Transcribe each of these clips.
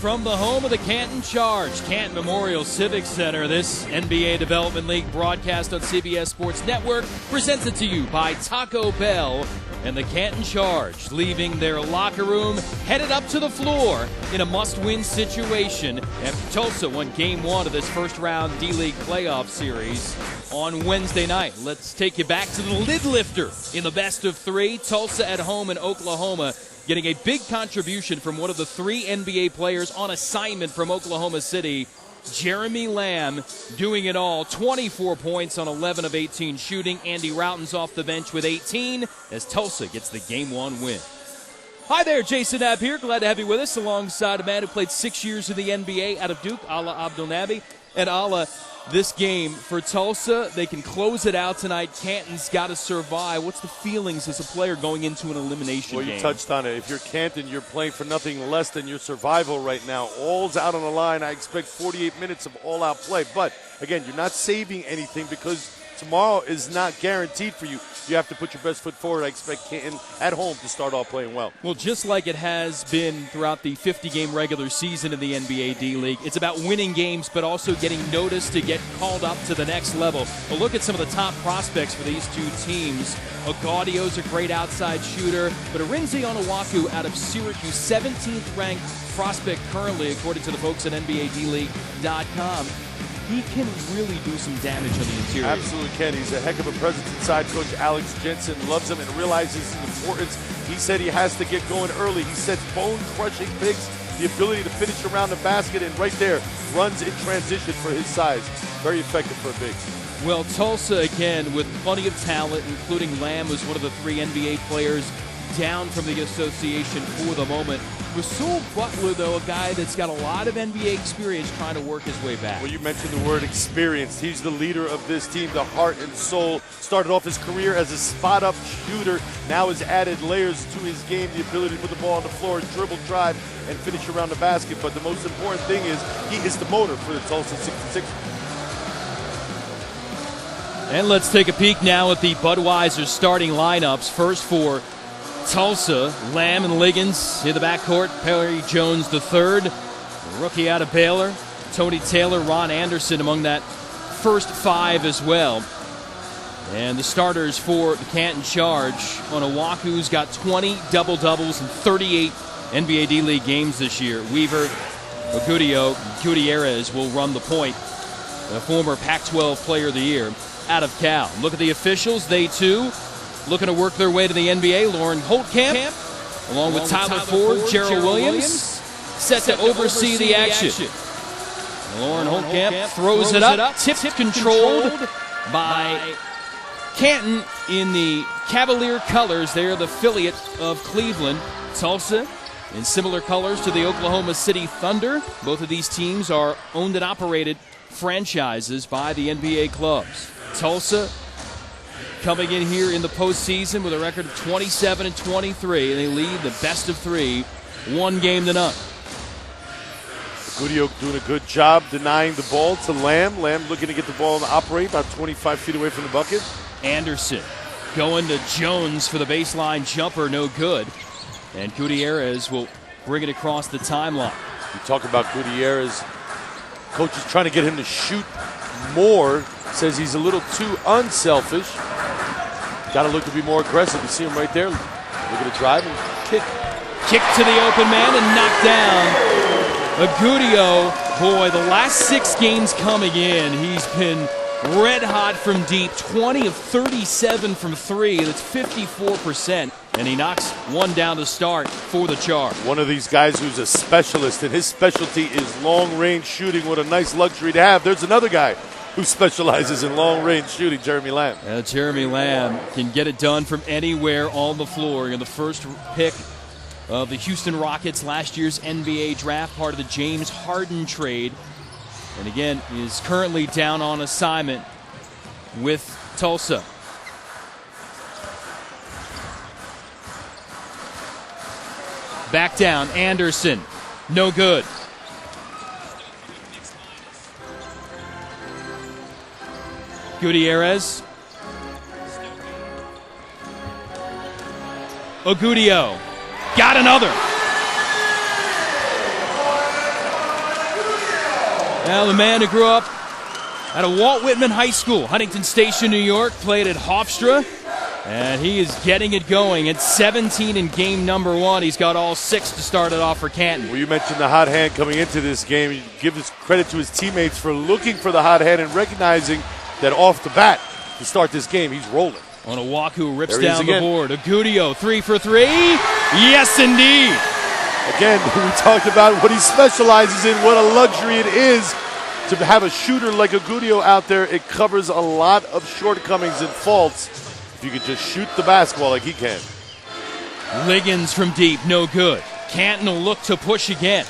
from the home of the Canton Charge, Canton Memorial Civic Center. This NBA Development League broadcast on CBS Sports Network presented to you by Taco Bell. And the Canton Charge leaving their locker room, headed up to the floor in a must-win situation after Tulsa won Game 1 of this first-round D-League playoff series on Wednesday night. Let's take you back to the lid lifter in the best of three. Tulsa at home in Oklahoma, getting a big contribution from one of the three NBA players on assignment from Oklahoma City, Jeremy Lamb, doing it all. 24 points on 11 of 18 shooting. Andy Routen's off the bench with 18 as Tulsa gets the Game 1 win. Hi there, Jason Knapp here. Glad to have you with us alongside a man who played 6 years in the NBA out of Duke, Ala Abdelnaby. And Ala, this game for Tulsa, they can close it out tonight. Canton's got to survive. What's the feelings as a player going into an elimination game? Well, you touched on it. If you're Canton, you're playing for nothing less than your survival right now. All's out on the line. I expect 48 minutes of all-out play. But, again, you're not saving anything because tomorrow is not guaranteed for you. You have to put your best foot forward. I expect Canton at home to start off playing well. Well, just like it has been throughout the 50-game regular season in the NBA D-League, it's about winning games but also getting noticed to get called up to the next level. But look at some of the top prospects for these two teams. Agaudio's a great outside shooter, but Arinze Onuaku out of Syracuse, 17th ranked prospect currently, according to the folks at NBADleague.com. He can really do some damage on the interior. Absolutely can. He's a heck of a presence inside. Coach Alex Jensen loves him and realizes his importance. He said he has to get going early. He sets bone-crushing picks, the ability to finish around the basket, and right there, runs in transition for his size. Very effective for a big. Well, Tulsa, again, with plenty of talent, including Lamb, who's one of the three NBA players down from the association for the moment. Rasul Butler, though, a guy that's got a lot of NBA experience trying to work his way back. Well, you mentioned the word experienced. He's the leader of this team, the heart and soul. Started off his career as a spot-up shooter. Now has added layers to his game, the ability to put the ball on the floor, dribble, drive, and finish around the basket. But the most important thing is he is the motor for the Tulsa 66. And let's take a peek now at the Budweiser starting lineups. First for Tulsa, Lamb and Liggins in the backcourt. Perry Jones III, rookie out of Baylor. Tony Taylor, Ron Anderson among that first five as well. And the starters for the Canton Charge, Onuaku's got 20 double-doubles in 38 NBA D-League games this year. Weaver, Agudio, Gutierrez will run the point. The former Pac-12 Player of the Year out of Cal. Look at the officials. They, too, looking to work their way to the NBA. Lauren Holtkamp, along with Tyler Ford, Gerald Williams, set to oversee the action. Lauren Holtkamp throws it up, tip controlled by Canton in the Cavalier colors. They're the affiliate of Cleveland. Tulsa in similar colors to the Oklahoma City Thunder. Both of these teams are owned and operated franchises by the NBA clubs. Tulsa coming in here in the postseason with a record of 27-23, and they lead the best of three, 1-0. Agudio doing a good job denying the ball to Lamb. Lamb looking to get the ball and operate about 25 feet away from the bucket. Anderson going to Jones for the baseline jumper, no good. And Gutierrez will bring it across the timeline. You talk about Gutierrez. Coach is trying to get him to shoot more. Says he's a little too unselfish. Got to look to be more aggressive. You see him right there. Look at the drive and kick. Kick to the open man and knocked down. Agudio, boy, the last 6 games coming in, he's been red hot from deep. 20 of 37 from 3. That's 54%. And he knocks one down to start for the Charge. One of these guys who's a specialist, and his specialty is long-range shooting. What a nice luxury to have. There's another guy who specializes in long-range shooting, Jeremy Lamb. Jeremy Lamb can get it done from anywhere on the floor. And the first pick of the Houston Rockets, last year's NBA draft, part of the James Harden trade. And again, is currently down on assignment with Tulsa. Back down, Anderson, no good. Gutierrez. Agudio, got another. Now, the man who grew up at a Walt Whitman High School, Huntington Station, New York, played at Hofstra, and he is getting it going. At 17 in game number 1, he's got all 6 to start it off for Canton. Well, you mentioned the hot hand coming into this game. You give his credit to his teammates for looking for the hot hand and recognizing that off the bat to start this game, he's rolling. Onuaku rips down the board. Agudio, 3 for 3. Yes, indeed. Again, we talked about what he specializes in, what a luxury it is to have a shooter like Agudio out there. It covers a lot of shortcomings and faults if you could just shoot the basketball like he can. Liggins from deep, no good. Canton will look to push again.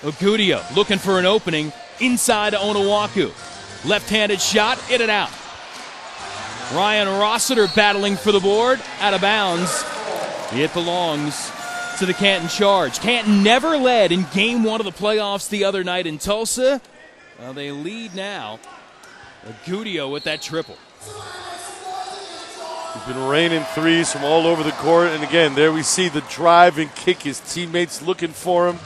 Agudio looking for an opening inside to Onuaku. Left-handed shot, in and out. Ryan Rossiter battling for the board, out of bounds. It belongs to the Canton Charge. Canton never led in game 1 of the playoffs the other night in Tulsa. They lead now. Agudio with that triple. He's been raining threes from all over the court. And again, there we see the drive and kick. His teammates looking for him.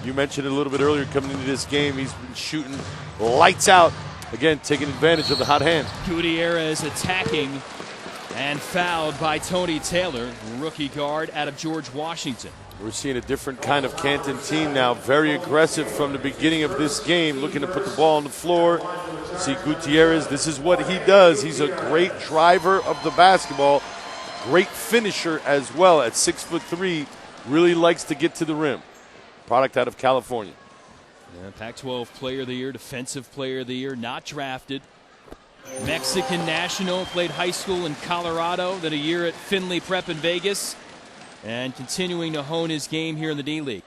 You mentioned it a little bit earlier coming into this game. He's been shooting lights out. Again, taking advantage of the hot hand. Gutierrez attacking and fouled by Tony Taylor, rookie guard out of George Washington. We're seeing a different kind of Canton team now. Very aggressive from the beginning of this game, looking to put the ball on the floor. See Gutierrez, this is what he does. He's a great driver of the basketball, great finisher as well at 6'3", really likes to get to the rim. Product out of California. Yeah, Pac-12 Player of the Year, Defensive Player of the Year, not drafted. Mexican national, played high school in Colorado, then a year at Finley Prep in Vegas, and continuing to hone his game here in the D-League.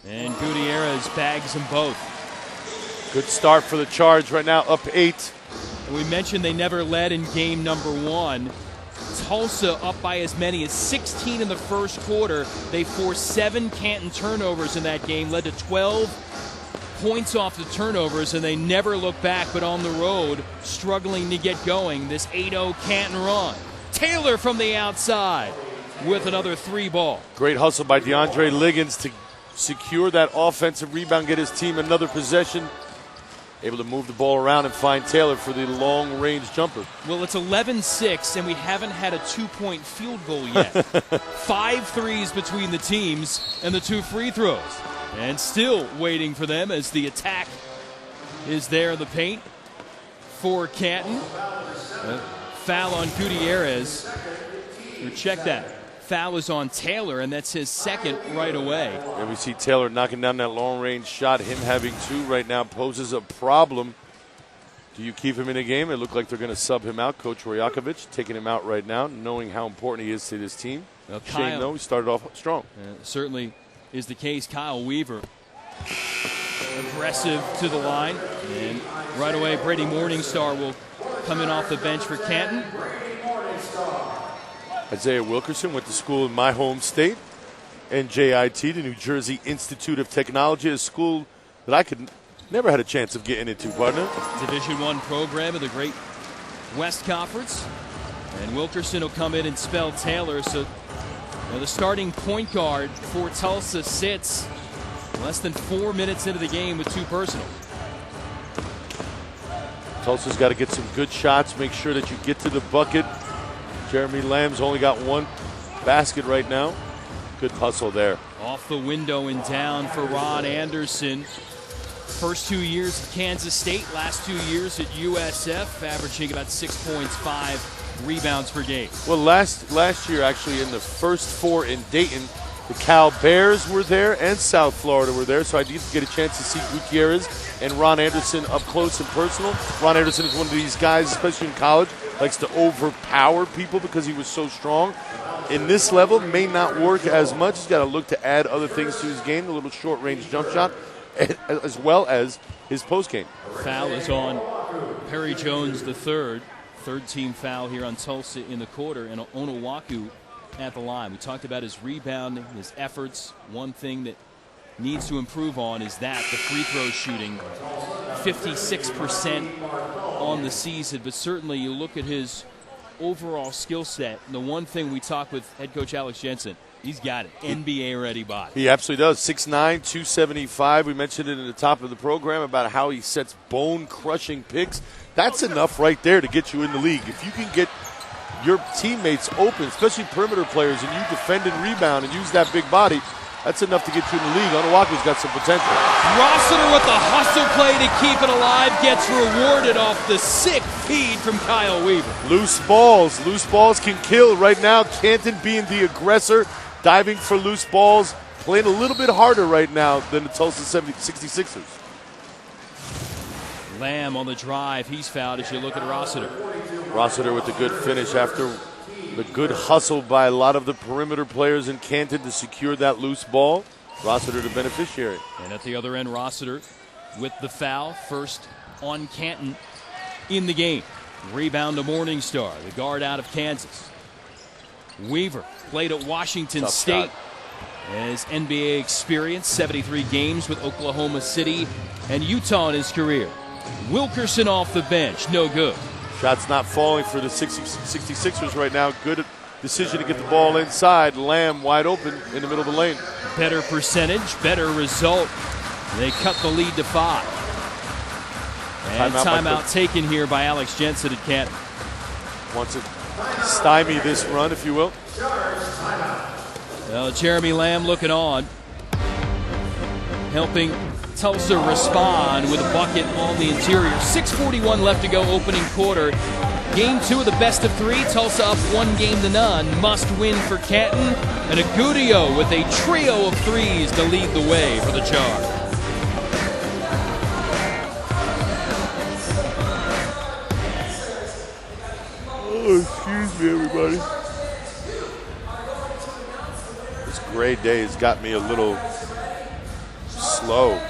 And Gutierrez bags them both. Good start for the Charge right now, up 8. And we mentioned they never led in game number 1. Tulsa up by as many as 16 in the first quarter. They forced 7 Canton turnovers in that game, led to 12 points off the turnovers, and they never look back, but on the road, struggling to get going. This 8-0 Canton run. Taylor from the outside with another 3 ball. Great hustle by DeAndre Liggins to secure that offensive rebound, get his team another possession. Able to move the ball around and find Taylor for the long-range jumper. Well, it's 11-6, and we haven't had a 2-point field goal yet. 5 threes between the teams and the 2 free throws. And still waiting for them as the attack is there in the paint for Canton. Foul on Gutierrez. Check that. Foul is on Taylor, and that's his second right away. And we see Taylor knocking down that long-range shot. Him having 2 right now poses a problem. Do you keep him in a game? It looked like they're going to sub him out. Coach Rajakovic taking him out right now, knowing how important he is to this team. Well, Shane, though, he started off strong. Certainly is the case. Kyle Weaver aggressive to the line. And right away, Brady Morningstar will come in off the bench for Canton. Isaiah Wilkerson went to school in my home state, NJIT, the New Jersey Institute of Technology, a school that I could never had a chance of getting into, partner. Division I program of the Great West Conference. And Wilkerson will come in and spell Taylor. So the starting point guard for Tulsa sits less than 4 minutes into the game with 2 personals. Tulsa's got to get some good shots, make sure that you get to the bucket. Jeremy Lamb's only got 1 basket right now. Good hustle there. Off the window and down for Ron Anderson. First 2 years at Kansas State, last 2 years at USF, averaging about 6 points, 5 rebounds per game. Well, last year, actually, in the first 4 in Dayton, the Cal Bears were there and South Florida were there, so I did get a chance to see Gutierrez and Ron Anderson up close and personal. Ron Anderson is one of these guys, especially in college, likes to overpower people because he was so strong. In this level, may not work as much. He's got to look to add other things to his game, a little short-range jump shot, as well as his post game. Foul is on Perry Jones III. Third team foul here on Tulsa in the quarter, and Onuaku at the line. We talked about his rebounding, his efforts. One thing that needs to improve on is the free throw shooting. 56% on the season, but certainly you look at his overall skill set, and the one thing we talked with head coach Alex Jensen, he's got it. NBA-ready body. He absolutely does. 6'9", 275. We mentioned it in the top of the program about how he sets bone-crushing picks. That's enough right there to get you in the league. If you can get your teammates open, especially perimeter players, and you defend and rebound and use that big body, that's enough to get you in the league. Onuaku's got some potential. Rossiter with the hustle play to keep it alive gets rewarded off the sick feed from Kyle Weaver. Loose balls. Loose balls can kill right now. Canton being the aggressor, diving for loose balls, playing a little bit harder right now than the Tulsa 66ers. Lamb on the drive. He's fouled as you look at Rossiter. Rossiter with the good finish after the good hustle by a lot of the perimeter players in Canton to secure that loose ball. Rossiter the beneficiary. And at the other end, Rossiter with the foul. First on Canton in the game. Rebound to Morningstar, the guard out of Kansas. Weaver played at Washington State. His NBA experience, 73 games with Oklahoma City and Utah in his career. Wilkerson off the bench, no good. Shots not falling for the 66ers right now. Good decision to get the ball inside. Lamb wide open in the middle of the lane. Better percentage, better result. They cut the lead to 5. And timeout taken here by Alex Jensen at Canton. Wants to stymie this run, if you will. Well, Jeremy Lamb looking on, helping Tulsa respond with a bucket on the interior. 6:41 left to go, opening quarter. Game 2 of the best of 3. Tulsa up 1-0. Must win for Canton. And Agudio with a trio of threes to lead the way for the Charge. Oh, excuse me, everybody. This gray day has got me a little slow.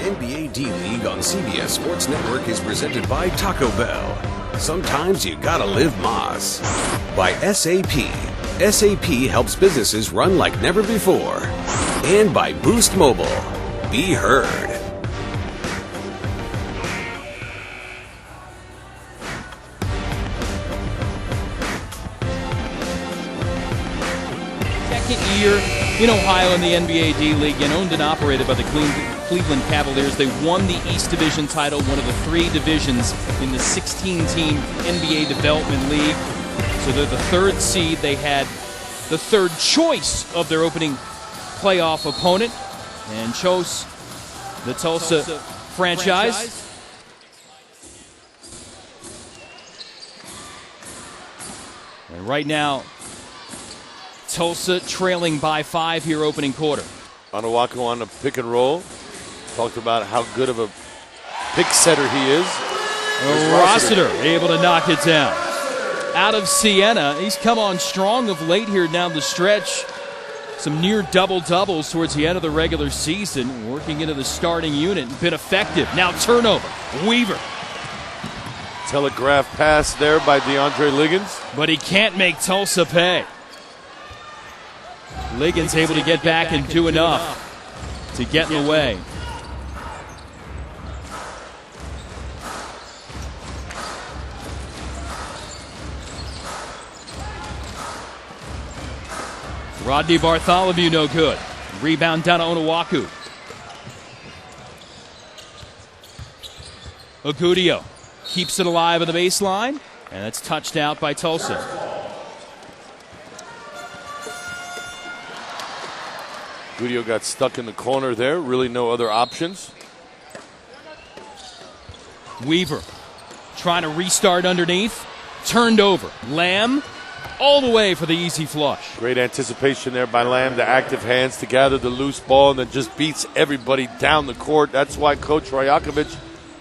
NBA D-League on CBS Sports Network is presented by Taco Bell. Sometimes you gotta live Moss. By SAP. SAP helps businesses run like never before. And by Boost Mobile. Be heard. Second year in Ohio in the NBA D-League, and owned and operated by the Cleveland Cavaliers. They won the East Division title, one of the 3 divisions in the 16-team NBA Development League. So they're the 3rd seed. They had the 3rd choice of their opening playoff opponent and chose the Tulsa franchise. And right now, Tulsa trailing by 5 here opening quarter. Onuaku on the pick and roll. Talked about how good of a pick setter he is. Rossiter able to knock it down. Out of Siena, he's come on strong of late here down the stretch. Some near double-doubles towards the end of the regular season, working into the starting unit and been effective. Now turnover, Weaver. Telegraph pass there by DeAndre Liggins. But he can't make Tulsa pay. Liggins able to get back and do enough to get in the way. Rodney Bartholomew no good. Rebound down to Onuaku. Ogudio keeps it alive at the baseline, and that's touched out by Tulsa. Ogudio got stuck in the corner there. Really no other options. Weaver trying to restart underneath. Turned over. Lamb all the way for the easy flush. Great anticipation there by Lamb, the active hands to gather the loose ball and then just beats everybody down the court. That's why Coach Rajakovic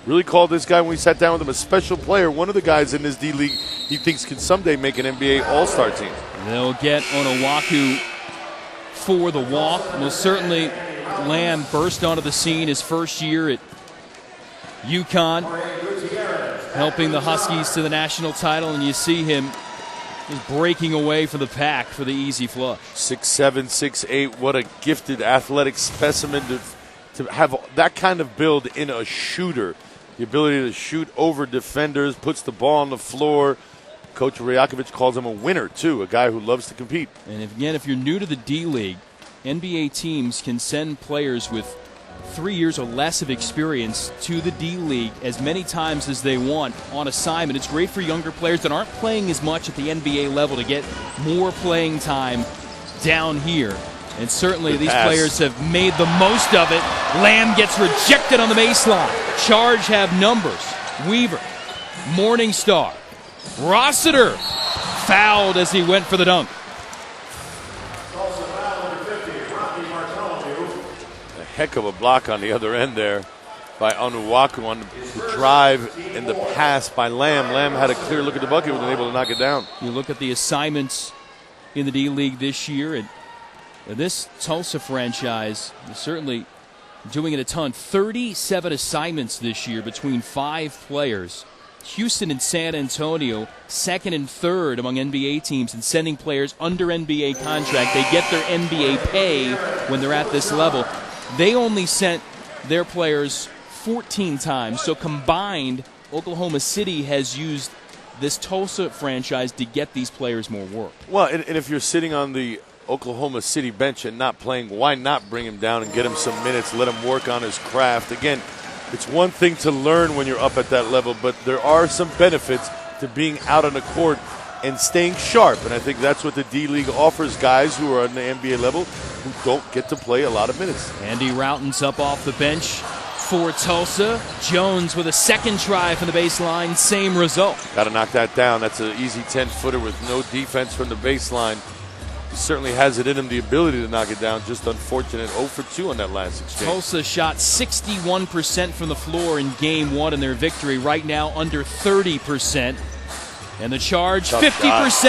really called this guy when we sat down with him a special player, one of the guys in this D-League he thinks can someday make an NBA All-Star team. They'll get Onuaku for the walk. Most certainly Lamb burst onto the scene his first year at UConn, helping the Huskies to the national title, and you see him just breaking away for the pack for the easy flush. 6'7", 6'8", what a gifted athletic specimen to have that kind of build in a shooter. The ability to shoot over defenders, puts the ball on the floor. Coach Rajakovic calls him a winner, too, a guy who loves to compete. And if you're new to the D-League, NBA teams can send players with 3 years or less of experience to the D-League as many times as they want on assignment. It's great for younger players that aren't playing as much at the NBA level to get more playing time down here. And certainly these players have made the most of it. Lamb gets rejected on the baseline. Charge have numbers. Weaver, Morningstar, Rossiter fouled as he went for the dunk. A heck of a block on the other end there by Onuaku on the drive and the pass by Lamb. Lamb had a clear look at the bucket, was able to knock it down. You look at the assignments in the D-League this year, and this Tulsa franchise is certainly doing it a ton. 37 assignments this year between 5 players. Houston and San Antonio, second and third among NBA teams in sending players under NBA contract. They get their NBA pay when they're at this level. They only sent their players 14 times. So combined, Oklahoma City has used this Tulsa franchise to get these players more work. Well, and if you're sitting on the Oklahoma City bench and not playing, why not bring him down and get him some minutes, let him work on his craft? Again, it's one thing to learn when you're up at that level, but there are some benefits to being out on the court and staying sharp. And I think that's what the D-League offers guys who are on the NBA level who don't get to play a lot of minutes. Andy Routon's up off the bench for Tulsa. Jones with a second try from the baseline, same result. Got to knock that down. That's an easy 10-footer with no defense from the baseline. He certainly has it in him, the ability to knock it down. Just unfortunate 0 for 2 on that last exchange. Tulsa shot 61% from the floor in game 1 in their victory. Right now under 30%. And the charge, tough 50%.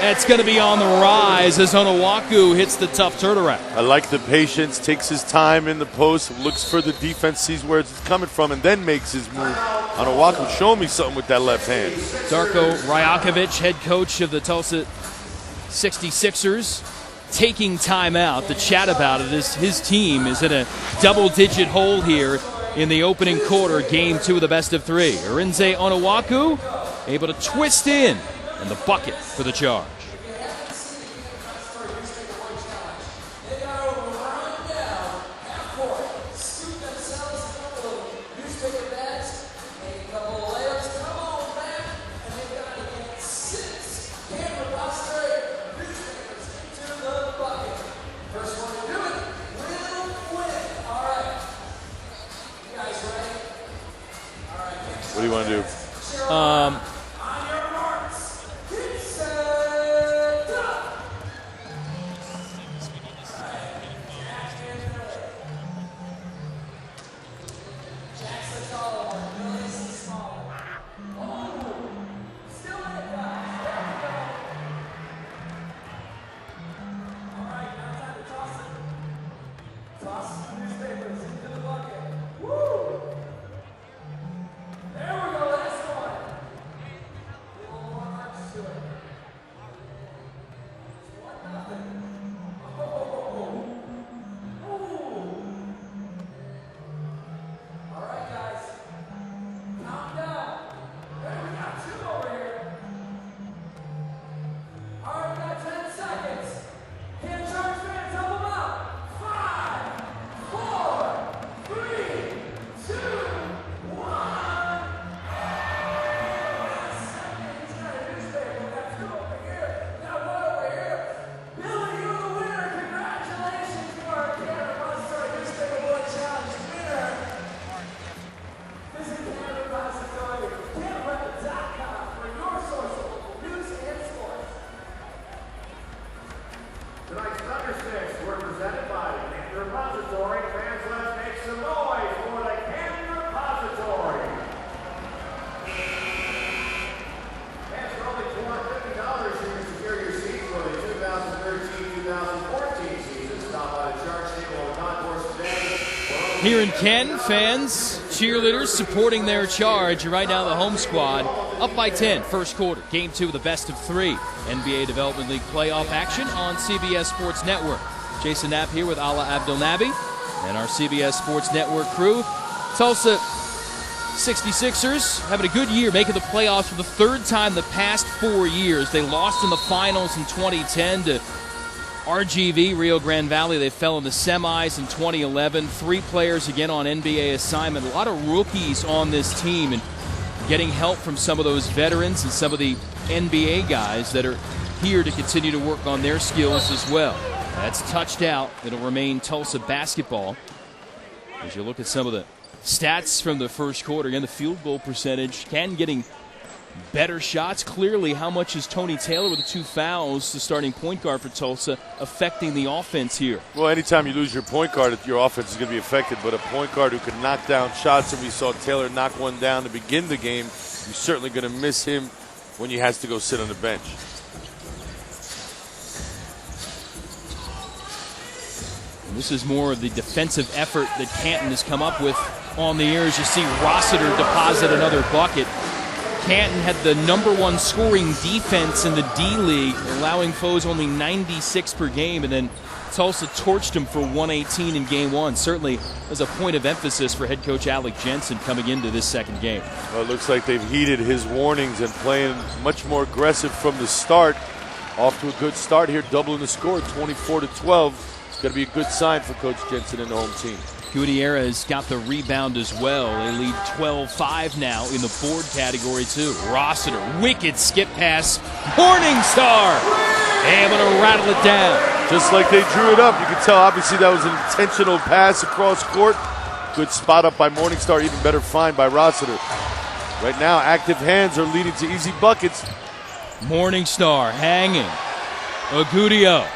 That's going to be on the rise as Onuaku hits the tough turnaround. I like the patience, takes his time in the post, looks for the defense, sees where it's coming from, and then makes his move. Onuaku, show me something with that left hand. Darko Rajakovic, head coach of the Tulsa 66ers, taking time out to chat about it as his team is in a double-digit hole here in the opening quarter, game 2 of the best of 3. Arinze Onuaku able to twist in and the bucket for the charge. What do you want to do? Here in Canton, fans, cheerleaders supporting their charge. Right now, the home squad up by 10, first quarter. Game 2 of the best of 3 NBA Development League playoff action on CBS Sports Network. Jason Knapp here with Ala Abdelnaby and our CBS Sports Network crew. Tulsa 66ers having a good year, making the playoffs for the third time the past 4 years. They lost in the finals in 2010 to RGV, Rio Grande Valley. They fell in the semis in 2011. 3 players again on NBA assignment. A lot of rookies on this team and getting help from some of those veterans and some of the NBA guys that are here to continue to work on their skills as well. That's touched out. It'll remain Tulsa basketball. As you look at some of the stats from the first quarter, again, the field goal percentage, Canton getting better shots. Clearly, how much is Tony Taylor with the 2 fouls, the starting point guard for Tulsa, affecting the offense here? Well, anytime you lose your point guard, your offense is going to be affected. But a point guard who can knock down shots, and we saw Taylor knock one down to begin the game, you're certainly going to miss him when he has to go sit on the bench. And this is more of the defensive effort that Canton has come up with on the year. As you see Rossiter deposit another bucket. Canton had the #1 scoring defense in the D-League, allowing foes only 96 per game, and then Tulsa torched them for 118 in game 1. Certainly as a point of emphasis for head coach Alec Jensen coming into this second game. Well, it looks like they've heeded his warnings and playing much more aggressive from the start. Off to a good start here, doubling the score, 24-12. It's going to be a good sign for Coach Jensen and the home team. Gutierrez got the rebound as well. They lead 12-5 now in the board category, too. Rossiter, wicked skip pass. Morningstar able to rattle it down. Just like they drew it up. You can tell, obviously, that was an intentional pass across court. Good spot up by Morningstar. Even better find by Rossiter. Right now, active hands are leading to easy buckets. Morningstar hanging. Agudio.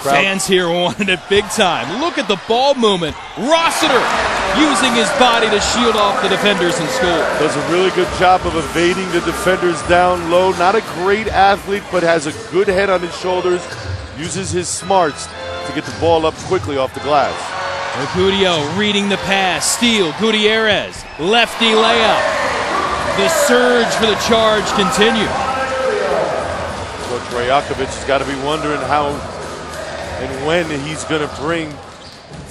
Fans here wanted it big time. Look at the ball movement. Rossiter using his body to shield off the defenders and score. Does a really good job of evading the defenders down low. Not a great athlete, but has a good head on his shoulders. Uses his smarts to get the ball up quickly off the glass. Agudio reading the pass. Steal. Gutierrez. Lefty layup. The surge for the charge continues. Coach Rajakovic has got to be wondering how and when he's going to bring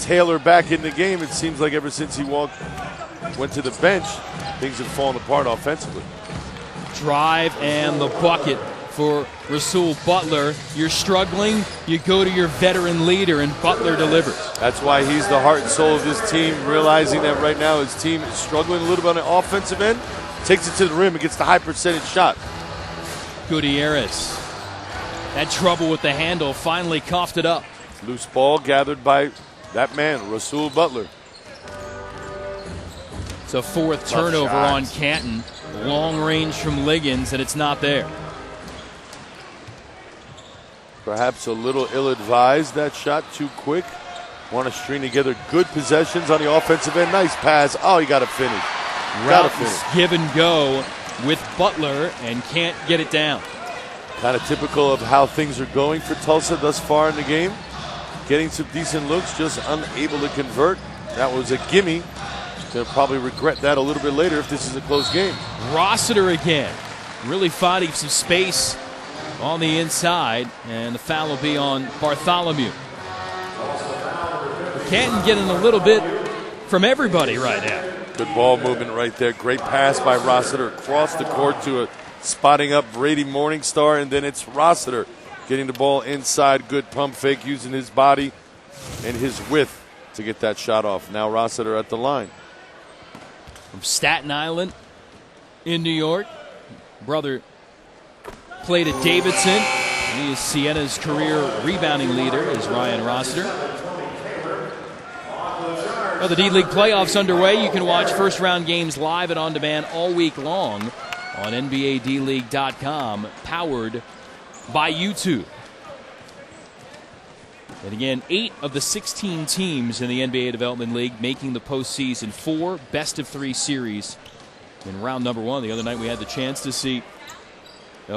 Taylor back in the game. It seems like ever since he went to the bench, things have fallen apart offensively. Drive and the bucket for Rasul Butler. You're struggling, you go to your veteran leader, and Butler delivers. That's why he's the heart and soul of this team, realizing that right now his team is struggling a little bit on the offensive end. Takes it to the rim and gets the high percentage shot. Gutierrez had trouble with the handle, finally coughed it up. Loose ball gathered by that man, Rasul Butler. It's a 4th turnover on Canton. Long range from Liggins, and it's not there. Perhaps a little ill-advised, that shot, too quick. Want to string together good possessions on the offensive end. Nice pass. Oh, you got to finish. Routes give and go with Butler and can't get it down. Kind of typical of how things are going for Tulsa thus far in the game. Getting some decent looks, just unable to convert. That was a gimme. They'll probably regret that a little bit later if this is a close game. Rossiter again, really finding some space on the inside, and the foul will be on Bartholomew. Canton getting a little bit from everybody right now. Good ball movement right there. Great pass by Rossiter across the court to spotting up Brady Morningstar, and then it's Rossiter getting the ball inside. Good pump fake using his body and his width to get that shot off. Now Rossiter at the line. From Staten Island in New York. Brother played at Davidson. He is Siena's career rebounding leader, is Ryan Rossiter. Well, the D-League playoffs underway. You can watch first-round games live and on demand all week long on NBADleague.com, powered by YouTube. And again, 8 of the 16 teams in the NBA Development League making the postseason. 4 best-of-3 series in round number 1. The other night we had the chance to see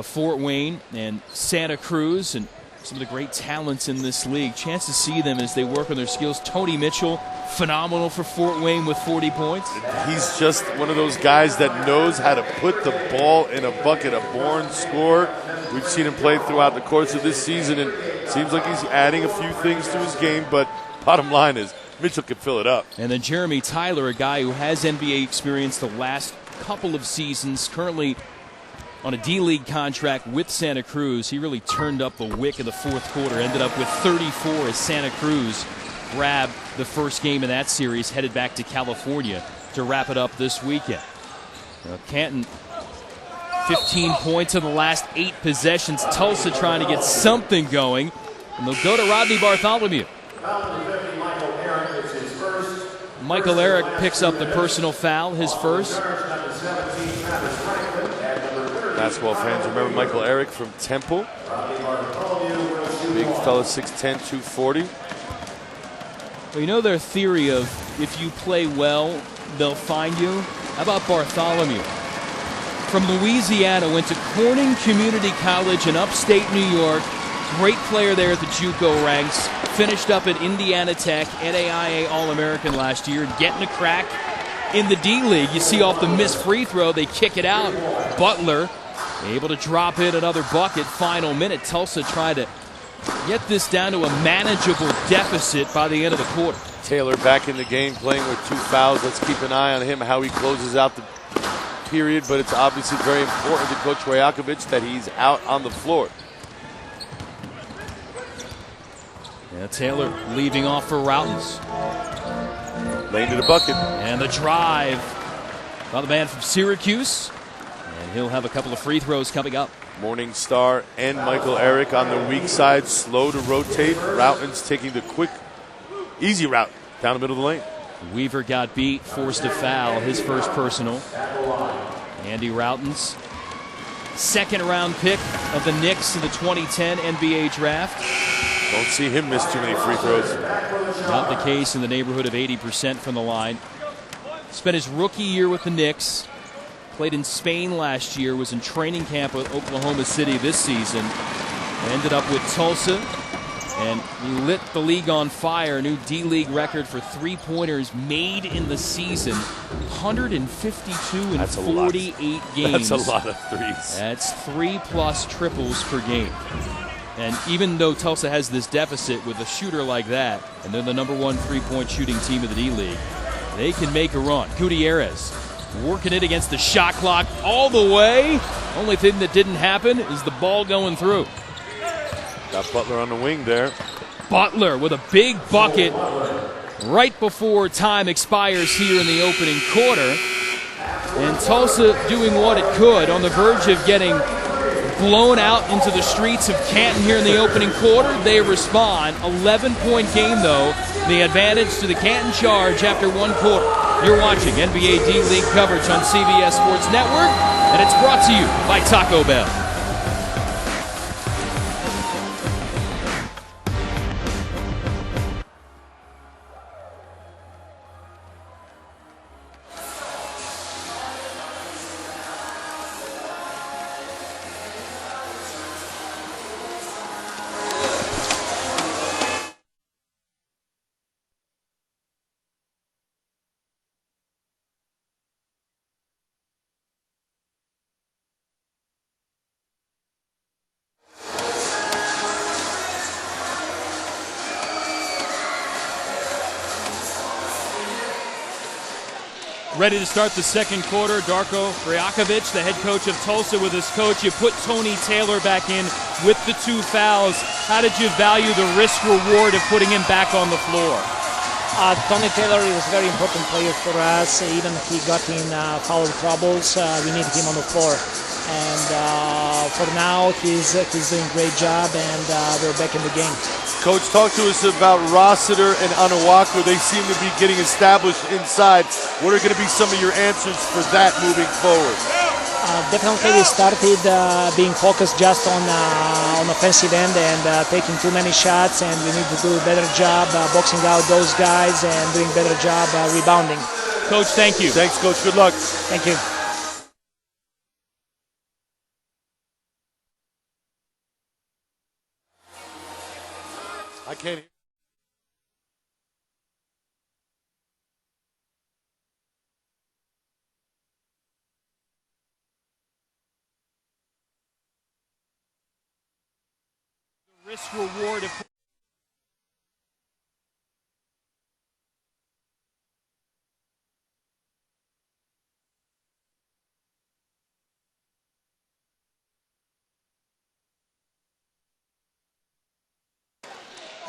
Fort Wayne and Santa Cruz, and some of the great talents in this league. Chance to see them as they work on their skills. Tony Mitchell, phenomenal for Fort Wayne with 40 points. He's just one of those guys that knows how to put the ball in a bucket, a born scorer. We've seen him play throughout the course of this season, and it seems like he's adding a few things to his game, but bottom line is Mitchell can fill it up. And then Jeremy Tyler, a guy who has NBA experience the last couple of seasons, currently on a D-League contract with Santa Cruz. He really turned up the wick in the fourth quarter, ended up with 34 as Santa Cruz grabbed the first game in that series, headed back to California to wrap it up this weekend. Canton, 15 points in the last 8 possessions. Tulsa trying to get something going, and they'll go to Rodney Bartholomew. Michael Eric picks up the personal foul, his first. Basketball fans remember Michael Eric from Temple. Big fella, 6'10", 240. Well, you know their theory of if you play well, they'll find you? How about Bartholomew? From Louisiana, went to Corning Community College in upstate New York. Great player there at the JUCO ranks. Finished up at Indiana Tech, NAIA All-American last year, getting a crack in the D-League. You see off the missed free throw, they kick it out. Butler able to drop in another bucket, final minute. Tulsa tried to get this down to a manageable deficit by the end of the quarter. Taylor back in the game, playing with 2 fouls. Let's keep an eye on him, how he closes out the period, but it's obviously very important to Coach Rajakovic that he's out on the floor. Yeah, Taylor leaving off for Routens. Lane to the bucket. And the drive by the man from Syracuse. And he'll have a couple of free throws coming up. Morningstar and Michael Eric on the weak side, slow to rotate. Routens taking the quick, easy route down the middle of the lane. Weaver got beat, forced a foul, his first personal. Andy Routens, second round pick of the Knicks in the 2010 NBA draft. Don't see him miss too many free throws. Not the case in the neighborhood of 80% from the line. Spent his rookie year with the Knicks. Played in Spain last year, was in training camp with Oklahoma City this season. Ended up with Tulsa, and he lit the league on fire. New D-League record for three-pointers made in the season. 152 in 48 games. That's a lot of threes. That's 3+ triples per game. And even though Tulsa has this deficit with a shooter like that, and they're the #1 3-point shooting team of the D-League, they can make a run. Gutierrez working it against the shot clock all the way. Only thing that didn't happen is the ball going through. Got Butler on the wing there. Butler with a big bucket right before time expires here in the opening quarter. And Tulsa doing what it could, on the verge of getting blown out into the streets of Canton here in the opening quarter. They respond. 11-point game, though. The advantage to the Canton Charge after one quarter. You're watching NBA D-League coverage on CBS Sports Network, and it's brought to you by Taco Bell. Ready to start the second quarter. Darko Rajakovic, the head coach of Tulsa, with his coach. You put Tony Taylor back in with the 2 fouls. How did you value the risk-reward of putting him back on the floor? Tony Taylor is a very important player for us. Even he got in foul troubles, we need him on the floor. And for now, he's doing a great job, and we're back in the game. Coach, talk to us about Rossiter and Anawaku. They seem to be getting established inside. What are going to be some of your answers for that moving forward? Definitely we started being focused just on offensive end and taking too many shots, and we need to do a better job boxing out those guys and doing a better job rebounding. Coach, thank you. Thanks, Coach. Good luck. Thank you. can't. Risk reward of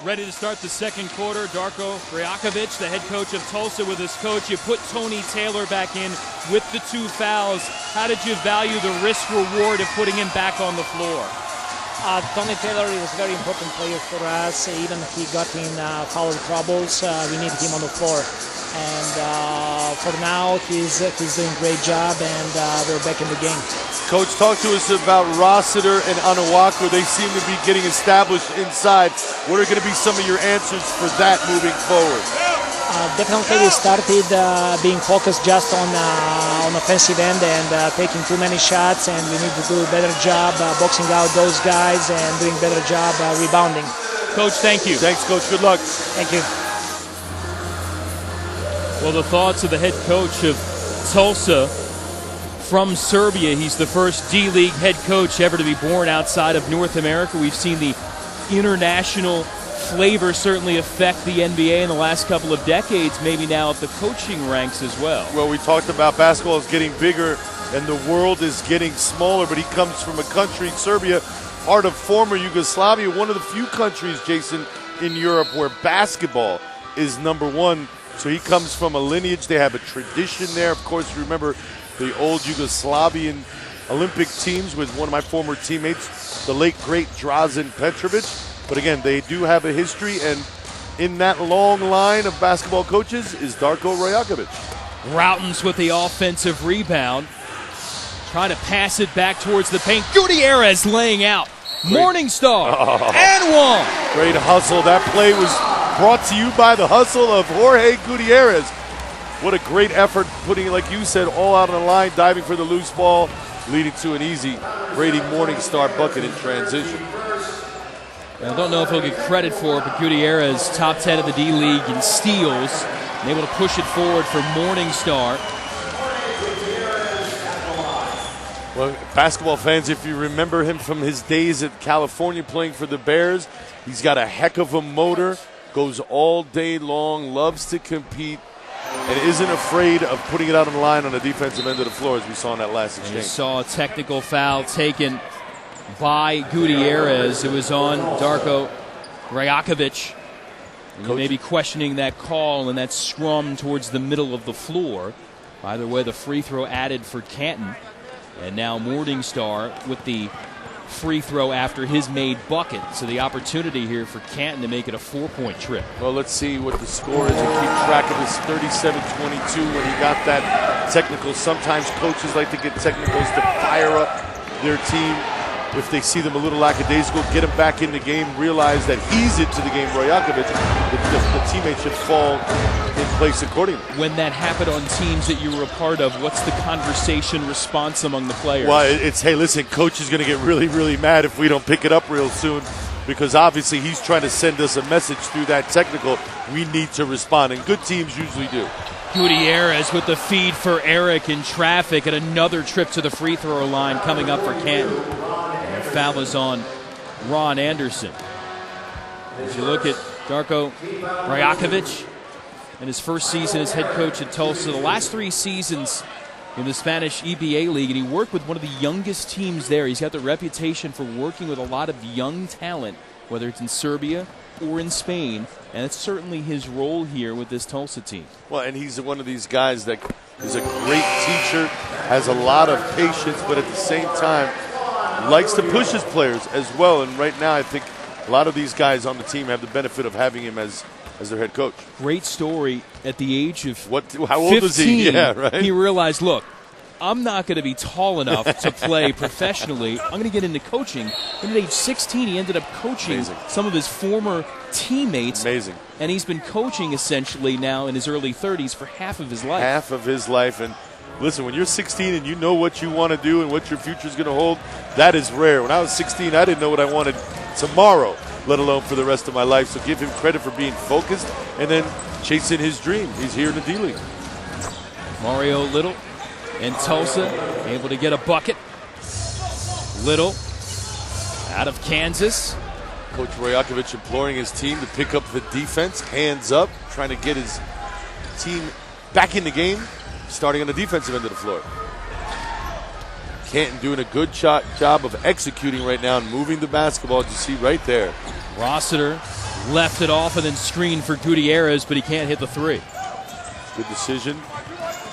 ready to start the second quarter. Darko Rajakovic, the head coach of Tulsa, with his coach. You put Tony Taylor back in with the 2 fouls. How did you value the risk reward of putting him back on the floor? Tony Taylor is a very important player for us. Even if he got in foul troubles, we need him on the floor. And for now, he's doing a great job, and we're back in the game. Coach, talk to us about Rossiter and Anawaku. They seem to be getting established inside. What are going to be some of your answers for that moving forward? Definitely we started being focused just on offensive end and taking too many shots, and we need to do a better job boxing out those guys and doing a better job rebounding. Coach, thank you. Thanks, Coach. Good luck. Thank you. Well, the thoughts of the head coach of Tulsa from Serbia. He's the first D-League head coach ever to be born outside of North America. We've seen the international flavor certainly affect the NBA in the last couple of decades, maybe now at the coaching ranks as well. Well, we talked about basketball is getting bigger and the world is getting smaller, but he comes from a country, Serbia, part of former Yugoslavia, one of the few countries, Jason, in Europe where basketball is number one. So he comes from a lineage. They have a tradition there. Of course, you remember the old Yugoslavian Olympic teams with one of my former teammates, the late, great Drazen Petrovic. But again, they do have a history, and in that long line of basketball coaches is Darko Rajakovic. Routens with the offensive rebound. Trying to pass it back towards the paint. Gutierrez laying out. Morningstar and one. Great hustle. That play was brought to you by the hustle of Jorge Gutierrez. What a great effort, putting, like you said, all out on the line, diving for the loose ball, leading to an easy Brady Morningstar bucket in transition. I don't know if he'll get credit for it, but Gutierrez, top 10 of the D-League in steals, and able to push it forward for Morningstar. Well, basketball fans, if you remember him from his days at California playing for the Bears, he's got a heck of a motor, goes all day long, loves to compete, and isn't afraid of putting it out on the line on the defensive end of the floor, as we saw in that last exchange. And you saw a technical foul taken by Gutierrez. It was on Darko Rajakovic. You may be questioning that call and that scrum towards the middle of the floor. Either way, the free throw added for Canton. And now Morningstar with the free throw after his made bucket. So the opportunity here for Canton to make it a 4-point trip. Well, let's see what the score is and keep track of this 37-22 when he got that technical. Sometimes coaches like to get technicals to fire up their team. If they see them a little lackadaisical, get them back in the game, realize that he's into the game, Rajakovic, the teammates should fall in place accordingly. When that happened on teams that you were a part of, what's the conversation response among the players? Well, it's, hey, listen, coach is going to get really, really mad if we don't pick it up real soon, because obviously he's trying to send us a message through that technical. We need to respond, and good teams usually do. Gutierrez with the feed for Eric in traffic, and another trip to the free throw line coming up for Canton. And the foul is on Ron Anderson. As you look at Darko Rajakovic in his first season as head coach at Tulsa, the last 3 seasons in the Spanish EBA League, and he worked with one of the youngest teams there. He's got the reputation for working with a lot of young talent, whether it's in Serbia or in Spain, and it's certainly his role here with this Tulsa team. Well, and he's one of these guys that is a great teacher, has a lot of patience, but at the same time likes to push his players as well. And right now I think a lot of these guys on the team have the benefit of having him as their head coach. Great story. At the age of how old 15, was he? Yeah, right. He realized, look, I'm not going to be tall enough to play professionally. I'm going to get into coaching. And at age 16, he ended up coaching some of his former teammates. Amazing. And he's been coaching essentially now in his early 30s for half of his life. Half of his life. And listen, when you're 16 and you know what you want to do and what your future is going to hold, that is rare. When I was 16, I didn't know what I wanted tomorrow. let alone for the rest of my life. So give him credit for being focused and then chasing his dream. He's here in the D-League. Mario Little and Tulsa able to get a bucket. Little out of Kansas. Coach Rajakovic imploring his team to pick up the defense, hands up, trying to get his team back in the game, starting on the defensive end of the floor. Canton doing a good job of executing right now and moving the basketball, as you see right there. Rossiter left it off and then screened for Gutierrez, but he can't hit the three. Good decision.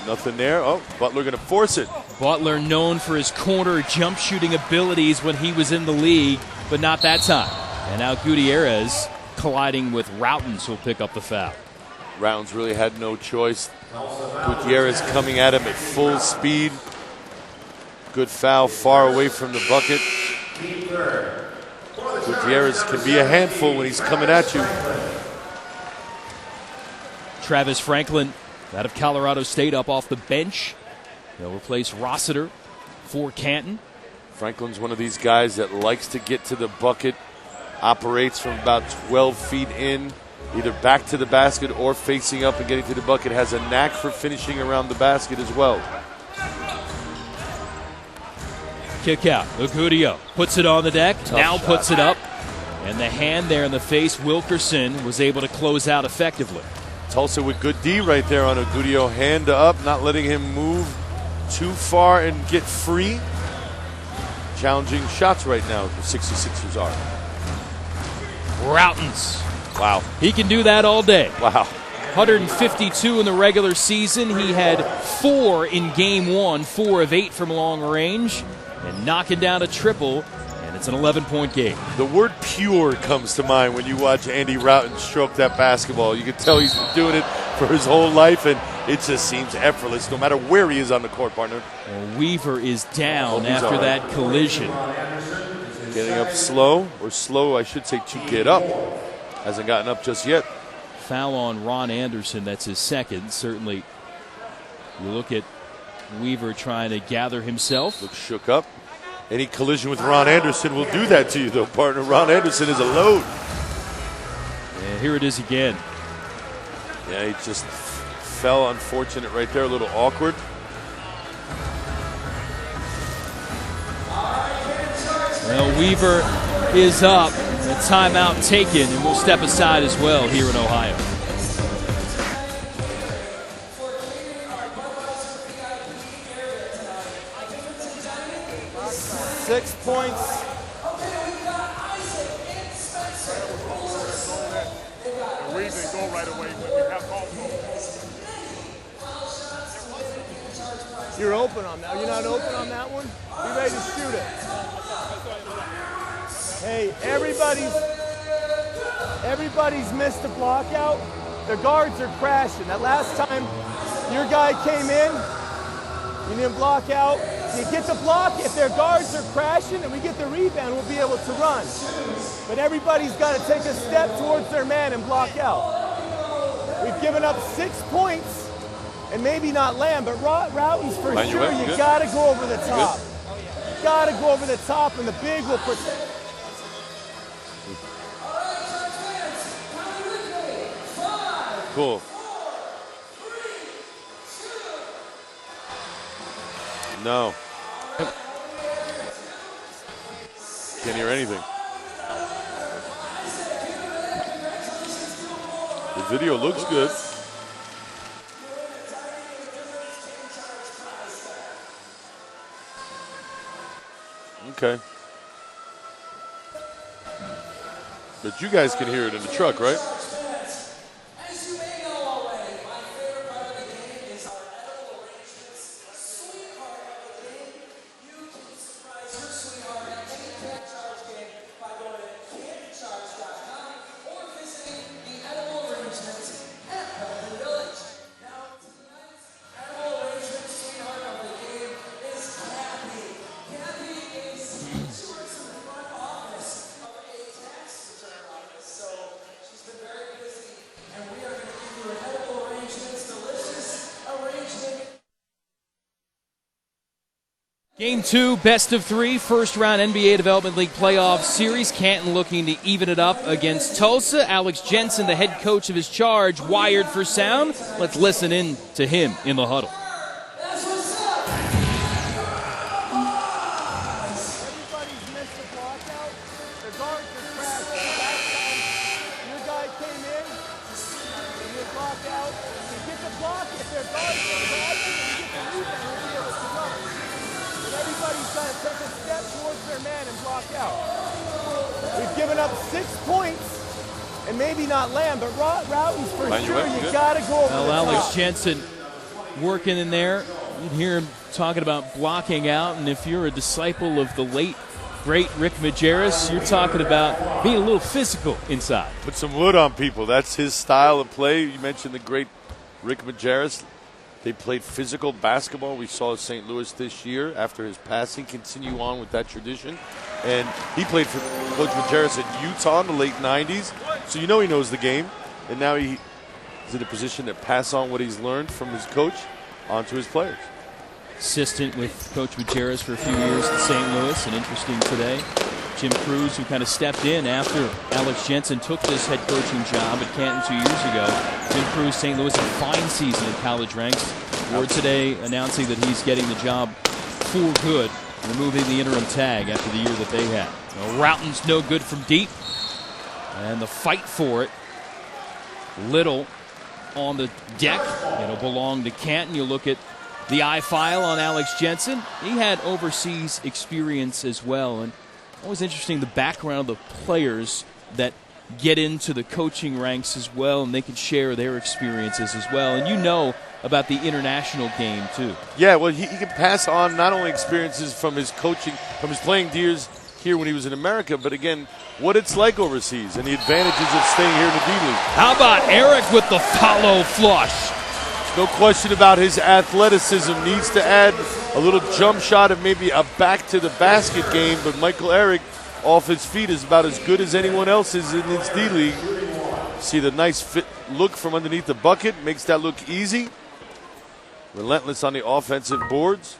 Nothing there. Oh, Butler going to force it. Butler known for his corner jump shooting abilities when he was in the league, but not that time. And now Gutierrez colliding with Routens, who'll pick up the foul. Routens really had no choice. Gutierrez coming at him at full speed. Good foul, far away from the bucket. Gutierrez can be a handful when he's coming at you. Travis Franklin out of Colorado State up off the bench. He'll replace Rossiter for Canton. Franklin's one of these guys that likes to get to the bucket, operates from about 12 feet in, either back to the basket or facing up and getting to the bucket, has a knack for finishing around the basket as well. Kick out. Agudio puts it on the deck, now shot. puts it up. And the hand there in the face, Wilkerson was able to close out effectively. Tulsa with good D right there on Agudio. Hand up, not letting him move too far and get free. Challenging shots right now, the 66ers are. Routens. Wow. He can do that all day. Wow. 152 in the regular season. He had 4 in game 1, 4 of 8 from long range, and knocking down a triple, and it's an 11-point game. The word pure comes to mind when you watch Andy Routens stroke that basketball. You can tell he's been doing it for his whole life, and it just seems effortless no matter where he is on the court, partner. Well, Weaver is down after that collision. Getting up slow, or slow, I should say, to get up. Hasn't gotten up just yet. Foul on Ron Anderson, that's his second. Certainly, you look at Weaver trying to gather himself. Looks shook up. Any collision with Ron Anderson will do that to you, though, partner. Ron Anderson is a load. And here it is again. Yeah, he just fell, unfortunate right there, a little awkward. Well, Weaver is up. A timeout taken, and we'll step aside as well here in Ohio. Six points. We didn't go right away, but we have called. You're open on that. You're not open on that one? Be ready to shoot it. Hey, everybody's missed a block out. The guards are crashing. That last time your guy came in, you didn't block out. You get the block. If their guards are crashing and we get the rebound, we'll be able to run. But everybody's got to take a step towards their man and block out. We've given up 6 points, and maybe not Lamb, but Routens for sure. You got to go over the top. Got to go over the top, and the big will protect. Cool. No. Can't hear anything. The video looks good. Okay. But you guys can hear it in the truck, right? Game 2, best of 3, first round NBA Development League playoff series. Canton looking to even it up against Tulsa. Alex Jensen, the head coach of his charge, wired for sound. Let's listen in to him in the huddle. Everybody's missed the block out. The guards are crashed. Last time your guy came in, and you block out. You get the block. If their guards are crashing, and you get the rebound, you'll be able to run. But everybody's trying to take a step towards their man and block out. We've given up 6 points, and maybe not Lamb, but Routen's for sure. You got to go over Well, the Alex top. Jensen working in there. You'd hear him talking about blocking out, and if you're a disciple of the late, great Rick Majerus, you're talking about being a little physical inside. Put some wood on people. That's his style of play. You mentioned the great Rick Majerus. They played physical basketball. We saw St. Louis this year after his passing continue on with that tradition. And he played for Coach Majerus at Utah in the late 90s. So you know he knows the game. And now he's in a position to pass on what he's learned from his coach onto his players. Assistant with Coach Majerus for a few years in St. Louis, and interesting today, Jim Cruz, who kind of stepped in after Alex Jensen took this head coaching job at Canton 2 years ago. Jim Cruz, St. Louis, a fine season in college ranks. Ward today announcing that he's getting the job for good, removing the interim tag after the year that they had. Now, Routen's no good from deep, and the fight for it. Little on the deck. It'll belong to Canton. You look at the I-file on Alex Jensen. He had overseas experience as well. And always interesting the background of the players that get into the coaching ranks as well, and they can share their experiences as well. And you know about the international game, too. Yeah, well, he can pass on not only experiences from his coaching, from his playing years here when he was in America, but again, what it's like overseas and the advantages of staying here in the D-League. How about Eric with the follow flush? No question about his athleticism. Needs to add a little jump shot and maybe a back-to-the-basket game, but Michael Eric off his feet is about as good as anyone else is in this D-League. See the nice fit look from underneath the bucket, makes that look easy. Relentless on the offensive boards.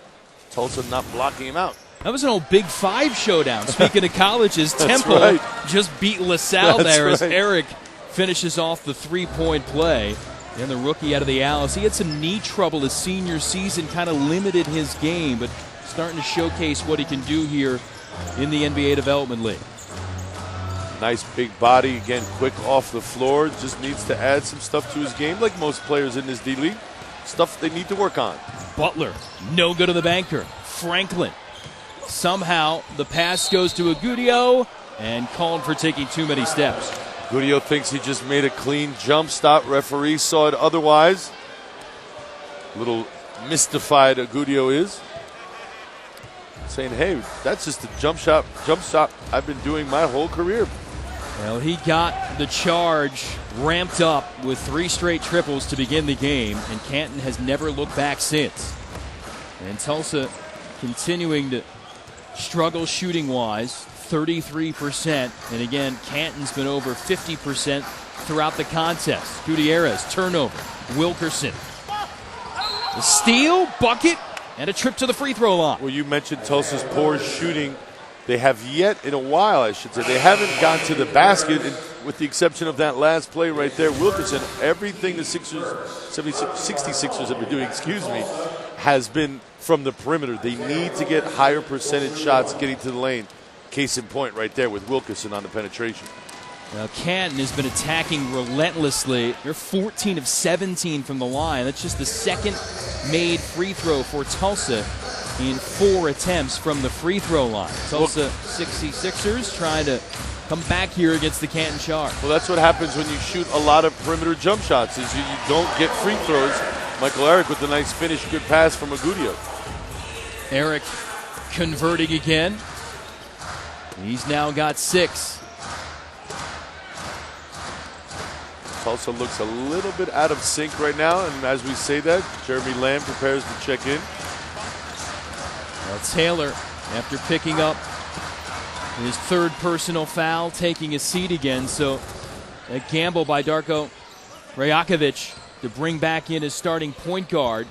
Tulsa not blocking him out. That was an old Big Five showdown. Speaking of colleges, Temple right. just beat LaSalle there as right. Eric finishes off the three-point play. And the rookie out of the Alice, he had some knee trouble his senior season, kind of limited his game, but starting to showcase what he can do here in the NBA Development League. Nice big body, again, quick off the floor. Just needs to add some stuff to his game, like most players in this D-League. Stuff they need to work on. Butler, no good of the banker. Franklin, somehow the pass goes to Agudio and called for taking too many steps. Agudio thinks he just made a clean jump stop. Referee saw it otherwise. A little mystified Agudio is. Saying, hey, that's just a jump shot I've been doing my whole career. Well, he got the charge ramped up with 3 straight triples to begin the game, and Canton has never looked back since. And Tulsa continuing to struggle shooting-wise, 33%. And again, Canton's been over 50% throughout the contest. Gutierrez, turnover. Wilkerson. A steal, bucket, and a trip to the free throw line. Well, you mentioned Tulsa's poor shooting. They have yet in a while, I should say. They haven't gone to the basket, and with the exception of that last play right there. Wilkerson, everything the 66ers have been doing, has been from the perimeter. They need to get higher percentage shots getting to the lane. Case in point right there with Wilkerson on the penetration. Now, Canton has been attacking relentlessly. They're 14 of 17 from the line. That's just the second made free throw for Tulsa in 4 attempts from the free throw line. Tulsa 66ers trying to come back here against the Canton Charge. Well, that's what happens when you shoot a lot of perimeter jump shots is you don't get free throws. Michael Eric with the nice finish, good pass from Agudio. Eric converting again. He's now got 6. Tulsa looks a little bit out of sync right now, and as we say that, Jeremy Lamb prepares to check in. Well, Taylor, after picking up his 3rd personal foul, taking a seat again. So a gamble by Darko Rajakovic to bring back in his starting point guard.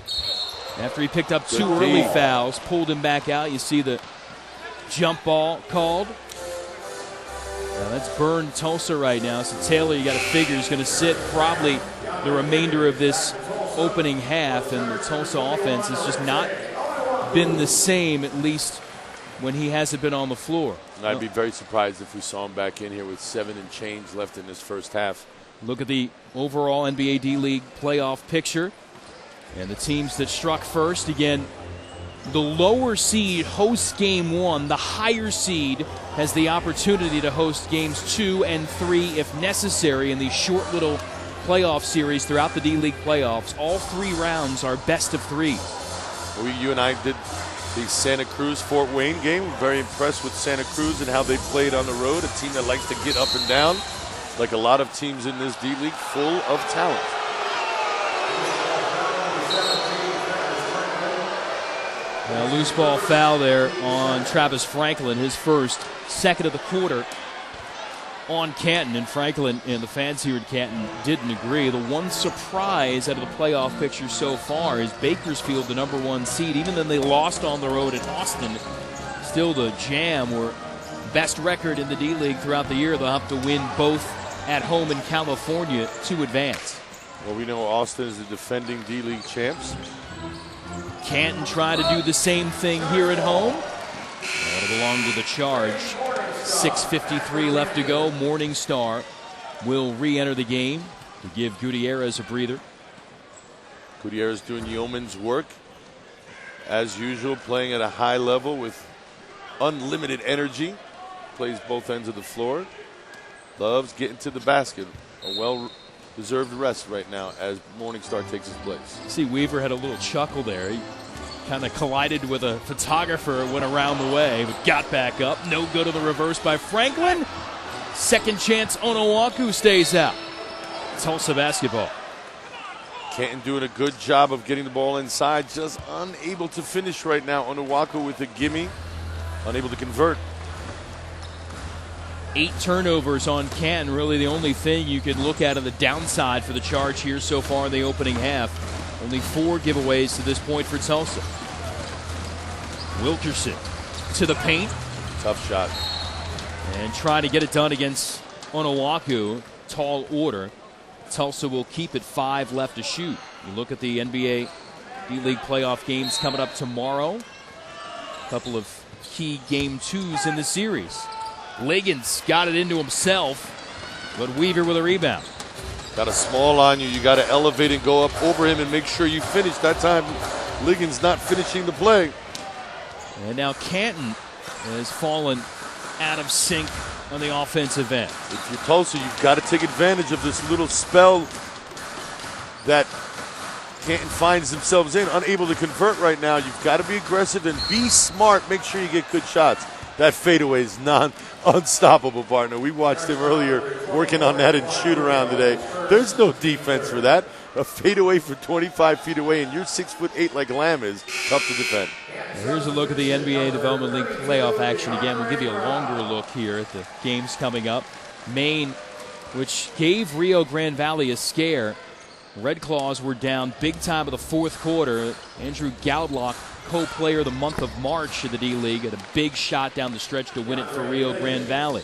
After he picked up 2 early fouls, pulled him back out. You see the jump ball called. Now that's burned Tulsa right now. So Taylor, you got to figure, is going to sit probably the remainder of this opening half, and the Tulsa offense has just not been the same, at least when he hasn't been on the floor. And I'd be very surprised if we saw him back in here with 7 and change left in this first half. Look at the overall NBA D-League playoff picture. And the teams that struck first, again, the lower seed hosts game 1. The higher seed has the opportunity to host games 2 and 3 if necessary in these short little playoff series throughout the D-League playoffs. All 3 rounds are best of 3. You and I did the Santa Cruz-Fort Wayne game. We're very impressed with Santa Cruz and how they played on the road, a team that likes to get up and down, like a lot of teams in this D-League, full of talent. A loose ball foul there on Travis Franklin, his first, second of the quarter on Canton. And Franklin and the fans here at Canton didn't agree. The one surprise out of the playoff picture so far is Bakersfield, the number 1 seed. Even though they lost on the road at Austin, still the Jam were best record in the D-League throughout the year. They'll have to win both at home in California to advance. Well, we know Austin is the defending D-League champs. Canton try to do the same thing here at home. That'll belong to the Charge. 6:53 left to go. Morningstar will re-enter the game to give Gutierrez a breather. Gutierrez doing yeoman's work, as usual, playing at a high level with unlimited energy. Plays both ends of the floor. Loves getting to the basket. A well-deserved rest right now as Morningstar takes his place. See, Weaver had a little chuckle there. He kind of collided with a photographer, went around the way, but got back up. No good on the reverse by Franklin. Second chance, Onuaku stays out. Tulsa basketball. Canton doing a good job of getting the ball inside, just unable to finish right now. Onuaku with a gimme, unable to convert. 8 turnovers on Canton. Really the only thing you can look at on the downside for the Charge here so far in the opening half. Only 4 giveaways to this point for Tulsa. Wilkerson to the paint. Tough shot. And trying to get it done against Onuaku. Tall order. Tulsa will keep it 5 left to shoot. You look at the NBA D-League playoff games coming up tomorrow. A couple of key game 2s in the series. Liggins got it into himself, but Weaver with a rebound. Got a small on you. You got to elevate and go up over him and make sure you finish. That time, Liggins not finishing the play. And now Canton has fallen out of sync on the offensive end. If you're Tulsa, you've got to take advantage of this little spell that Canton finds themselves in. Unable to convert right now. You've got to be aggressive and be smart. Make sure you get good shots. That fadeaway is unstoppable, partner. We watched him earlier working on that and shoot around today. There's no defense for that. A fadeaway from 25 feet away, and you're 6'8" like Lamb is. Tough to defend. Here's a look at the NBA Development League playoff action again. We'll give you a longer look here at the games coming up. Maine, which gave Rio Grande Valley a scare. Red Claws were down big time in the fourth quarter. Andrew Goudlock, co-player of the month of March in the D-League, had a big shot down the stretch to win it for Rio Grande Valley.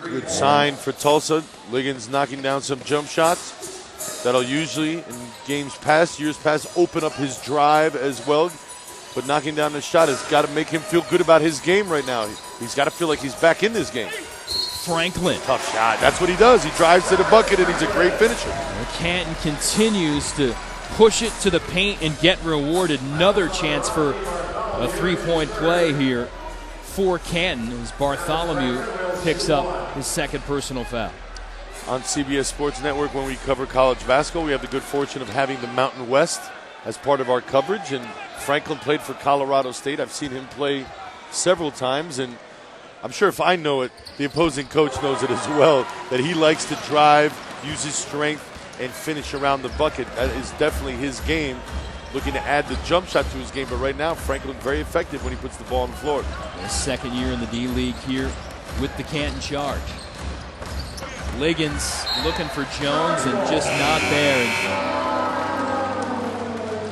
Good sign for Tulsa. Liggins knocking down some jump shots. That'll usually, in years past, open up his drive as well. But knocking down the shot has got to make him feel good about his game right now. He's got to feel like he's back in this game. Franklin. Tough shot. That's what he does. He drives to the bucket, and he's a great finisher. Canton continues to push it to the paint and get rewarded. Another chance for a three-point play here for Canton as Bartholomew picks up his second personal foul. On CBS Sports Network, when we cover college basketball, we have the good fortune of having the Mountain West as part of our coverage. And Franklin played for Colorado State. I've seen him play several times, and I'm sure if I know it, the opposing coach knows it as well, that he likes to drive, use his strength, and finish around the bucket. That is definitely his game. Looking to add the jump shot to his game, but right now Franklin very effective when he puts the ball on the floor. His second year in the D-League here with the Canton Charge. Liggins looking for Jones and just not there.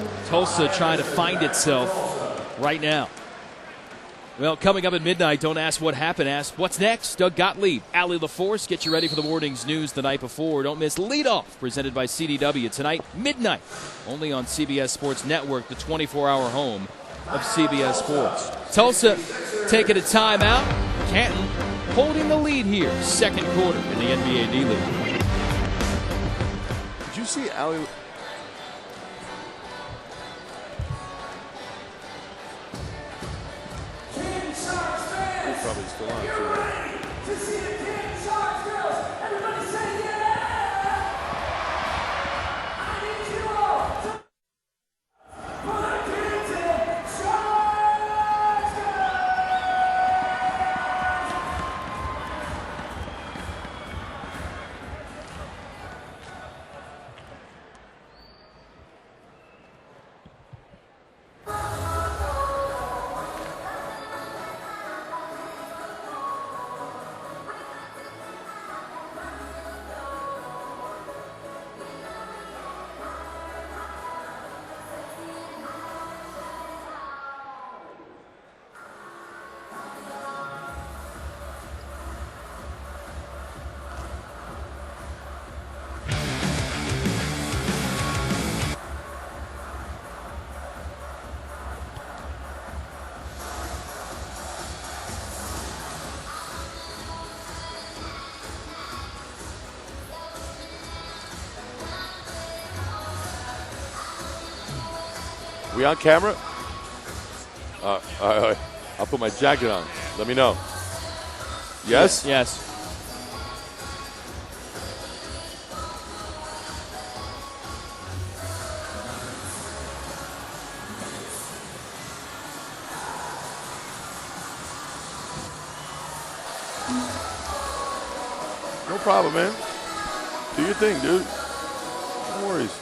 And Tulsa trying to find itself right now. Well, coming up at midnight, don't ask what happened, ask what's next. Doug Gottlieb, Allie LaForce, get you ready for the morning's news the night before. Don't miss Lead Off, presented by CDW tonight, midnight, only on CBS Sports Network, the 24-hour home of CBS Sports. Tulsa taking a timeout. Canton holding the lead here, second quarter in the NBA D-League. Did you see Allie? Probably still on. To see the King Sharks girls, everybody say yeah! I need you all to for the King Sharks We on camera? I'll put my jacket on. Let me know. Yes? Yes. No problem, man. Do your thing, dude. No worries.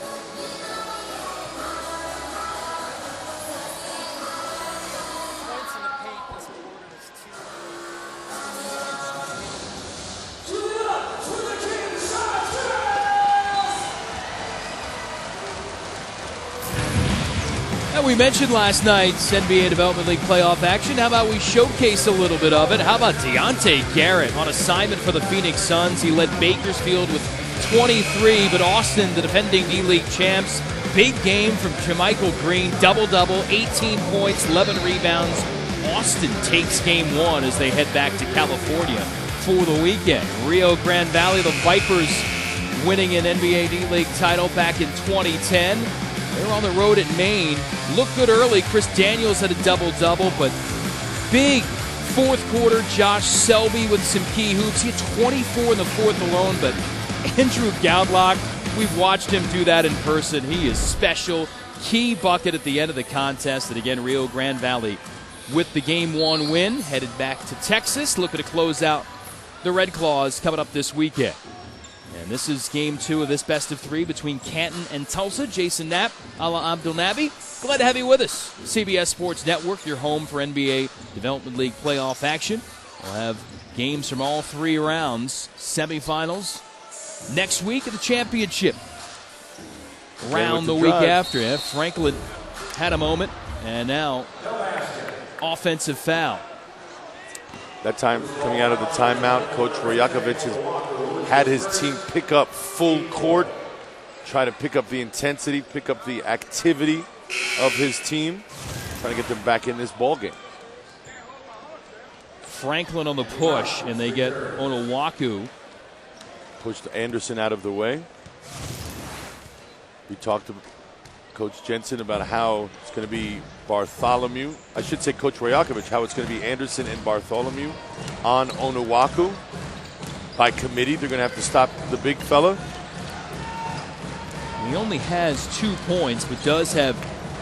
We mentioned last night's NBA Development League playoff action. How about we showcase a little bit of it? How about Deontay Garrett on assignment for the Phoenix Suns? He led Bakersfield with 23, but Austin, the defending D-League champs, big game from Jermichael Green, double-double, 18 points, 11 rebounds. Austin takes game one as they head back to California for the weekend. Rio Grande Valley, the Vipers winning an NBA D-League title back in 2010. They were on the road at Maine. Looked good early. Chris Daniels had a double-double, but big fourth quarter. Josh Selby with some key hoops. He had 24 in the fourth alone, but Andrew Gaudlock, we've watched him do that in person. He is special. Key bucket at the end of the contest. And again, Rio Grande Valley with the Game 1 win, headed back to Texas, looking to close out the Red Claws coming up this weekend. And this is Game 2 of this best of 3 between Canton and Tulsa. Jason Knapp, Ala Abdel Nabi. Glad to have you with us. CBS Sports Network, your home for NBA Development League playoff action. We'll have games from all 3 rounds, semifinals, next week of the championship round the week after. Yeah, Franklin had a moment, and now offensive foul. That time, coming out of the timeout, Coach Rajakovic has had his team pick up full court, try to pick up the intensity, pick up the activity of his team, trying to get them back in this ball game. Franklin on the push, and they get Onuaku. Pushed Anderson out of the way. We talked to Coach Jensen about how it's going to be Bartholomew. I should say Coach Rajakovic, how it's going to be Anderson and Bartholomew on Onuaku. By committee, they're going to have to stop the big fella. He only has 2 points, but does have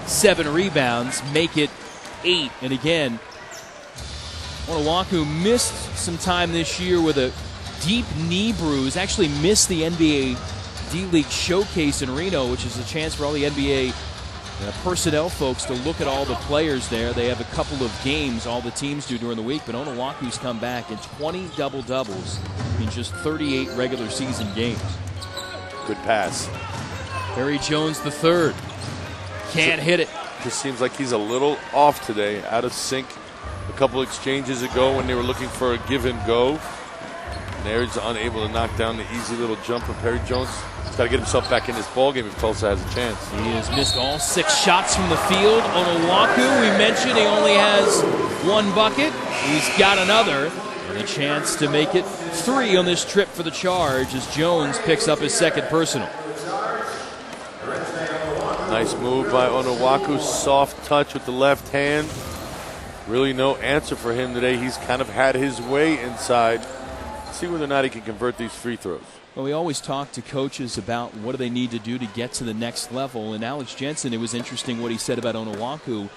7 rebounds, make it 8. And again, Onuaku missed some time this year with a deep knee bruise. Actually missed the NBA D-League Showcase in Reno, which is a chance for all the NBA personnel folks to look at all the players there. They have a couple of games, all the teams do during the week, but Onuaku's come back in 20 double-doubles in just 38 regular season games. Good pass. Barry Jones III Can't hit it. Just seems like he's a little off today, out of sync. A couple exchanges ago when they were looking for a give and go. Naird's unable to knock down the easy little jumper. Perry Jones has got to get himself back in this ballgame if Tulsa has a chance. He has missed all 6 shots from the field. Onuaku, we mentioned, he only has 1 bucket. He's got another. And a chance to make it 3 on this trip for the Charge as Jones picks up his 2nd personal. Nice move by Onuaku. Soft touch with the left hand. Really no answer for him today. He's kind of had his way inside. See whether or not he can convert these free throws. Well, we always talk to coaches about what do they need to do to get to the next level. And Alex Jensen, it was interesting what he said about Onuaku.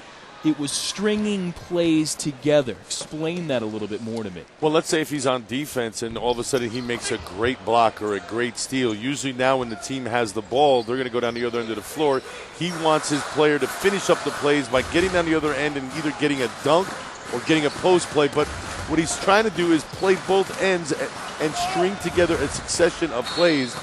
It was stringing plays together. Explain that a little bit more to me. Well, let's say if he's on defense and all of a sudden he makes a great block or a great steal. Usually now when the team has the ball, they're going to go down the other end of the floor. He wants his player to finish up the plays by getting down the other end and either getting a dunk or getting a post play. But what he's trying to do is play both ends and string together a succession of plays,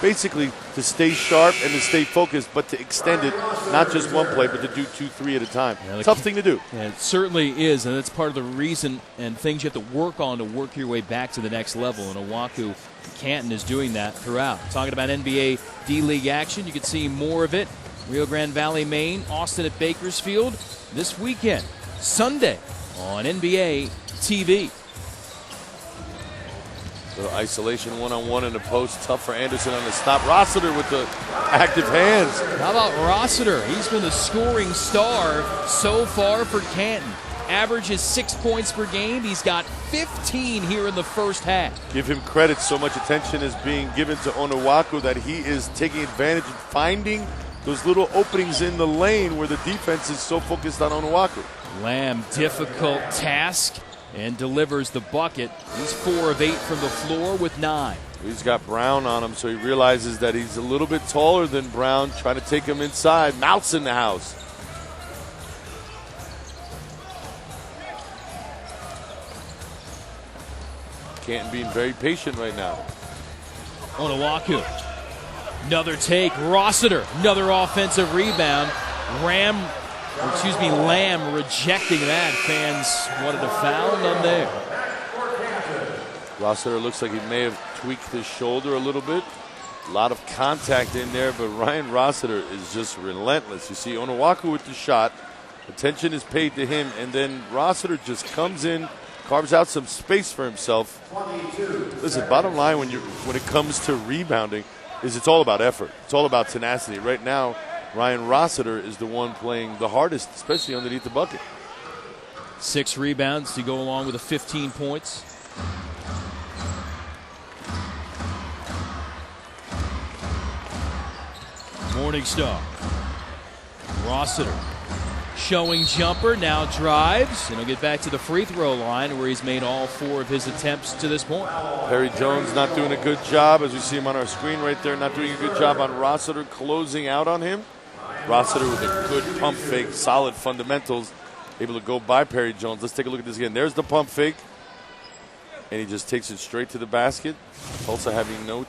basically to stay sharp and to stay focused, but to extend it, not just one play, but to do 2, 3 at a time. Yeah, tough thing to do. Yeah, it certainly is, and that's part of the reason and things you have to work on to work your way back to the next level. And Onuaku Canton is doing that throughout. Talking about NBA D-League action, you can see more of it. Rio Grande Valley, Maine, Austin at Bakersfield this weekend, Sunday on NBA TV. Little isolation one-on-one in the post. Tough for Anderson on the stop. Rossiter with the active hands. How about Rossiter? He's been the scoring star so far for Canton. Averages 6 points per game. He's got 15 here in the first half. Give him credit. So much attention is being given to Onuaku that he is taking advantage of finding those little openings in the lane where the defense is so focused on Onuaku. Lamb, difficult task, and delivers the bucket. He's 4 of 8 from the floor with 9. He's got Brown on him, so he realizes that he's a little bit taller than Brown, trying to take him inside. Mouth's in the house. Canton being very patient right now. Onuaku, another take. Rossiter, another offensive rebound. Lamb rejecting that. Fans wanted a foul, none there. Rossiter looks like he may have tweaked his shoulder a little bit. A lot of contact in there, but Ryan Rossiter is just relentless. You see Onuaku with the shot. Attention is paid to him, and then Rossiter just comes in, carves out some space for himself. Listen, bottom line when it comes to rebounding is it's all about effort. It's all about tenacity. Right now, Ryan Rossiter is the one playing the hardest, especially underneath the bucket. 6 rebounds to go along with the 15 points. Morningstar. Rossiter showing jumper, now drives, and he'll get back to the free throw line where he's made all 4 of his attempts to this point. Perry Jones not doing a good job, as we see him on our screen right there, not doing a good job on Rossiter closing out on him. Rossiter with a good pump fake, solid fundamentals, able to go by Perry Jones. Let's take a look at this again. There's the pump fake, and he just takes it straight to the basket. Tulsa having no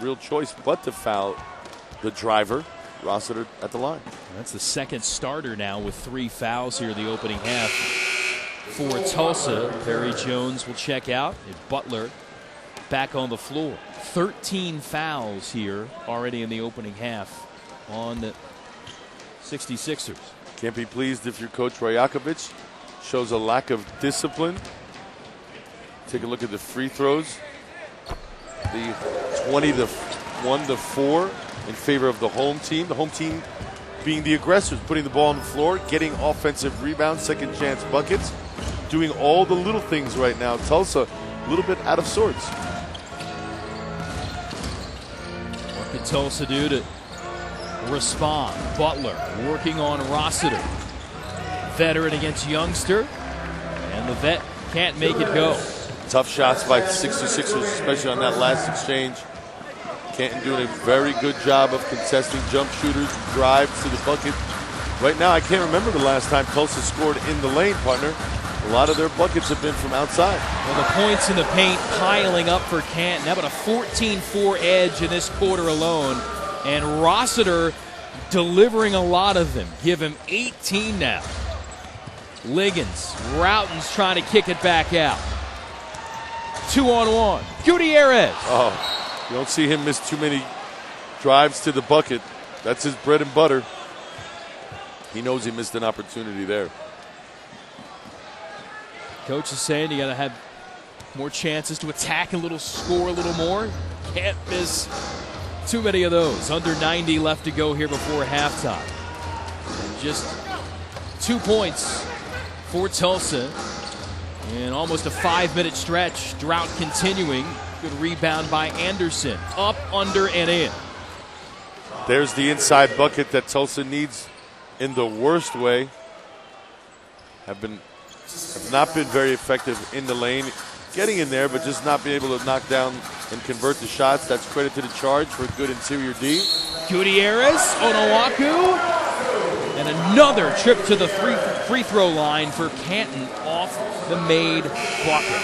real choice but to foul the driver. Rossiter at the line. That's the second starter now with 3 fouls here in the opening half for Tulsa. Perry Jones will check out, and Butler back on the floor. 13 fouls here already in the opening half on the 66ers. Can't be pleased if your coach Rajakovic shows a lack of discipline. Take a look at the free throws. The 21-4 in favor of the home team. The home team being the aggressors, putting the ball on the floor, getting offensive rebounds, second chance buckets, doing all the little things right now. Tulsa a little bit out of sorts. What can Tulsa do to respond? Butler working on Rossiter. Veteran against youngster, and the vet can't make it go. Tough shots by 66ers, especially on that last exchange. Canton doing a very good job of contesting jump shooters, drives to the bucket. Right now, I can't remember the last time Tulsa scored in the lane, partner. A lot of their buckets have been from outside. Well, the points in the paint piling up for Canton. How about a 14-4 edge in this quarter alone? And Rossiter delivering a lot of them. Give him 18 now. Liggins, Routen's trying to kick it back out. 2-on-1. Gutierrez. Oh, you don't see him miss too many drives to the bucket. That's his bread and butter. He knows he missed an opportunity there. Coach is saying you got to have more chances to attack a little, score a little more. Can't miss too many of those. Under 90 left to go here before halftime. And just 2 points for Tulsa in almost a 5-minute stretch. Drought continuing. Good rebound by Anderson. Up, under, and in. There's the inside bucket that Tulsa needs in the worst way. Have not been very effective in the lane. Getting in there, but just not being able to knock down and convert the shots. That's credit to the Charge for a good interior D. Gutierrez, Onuaku, and another trip to the free throw line for Canton off the made bucket.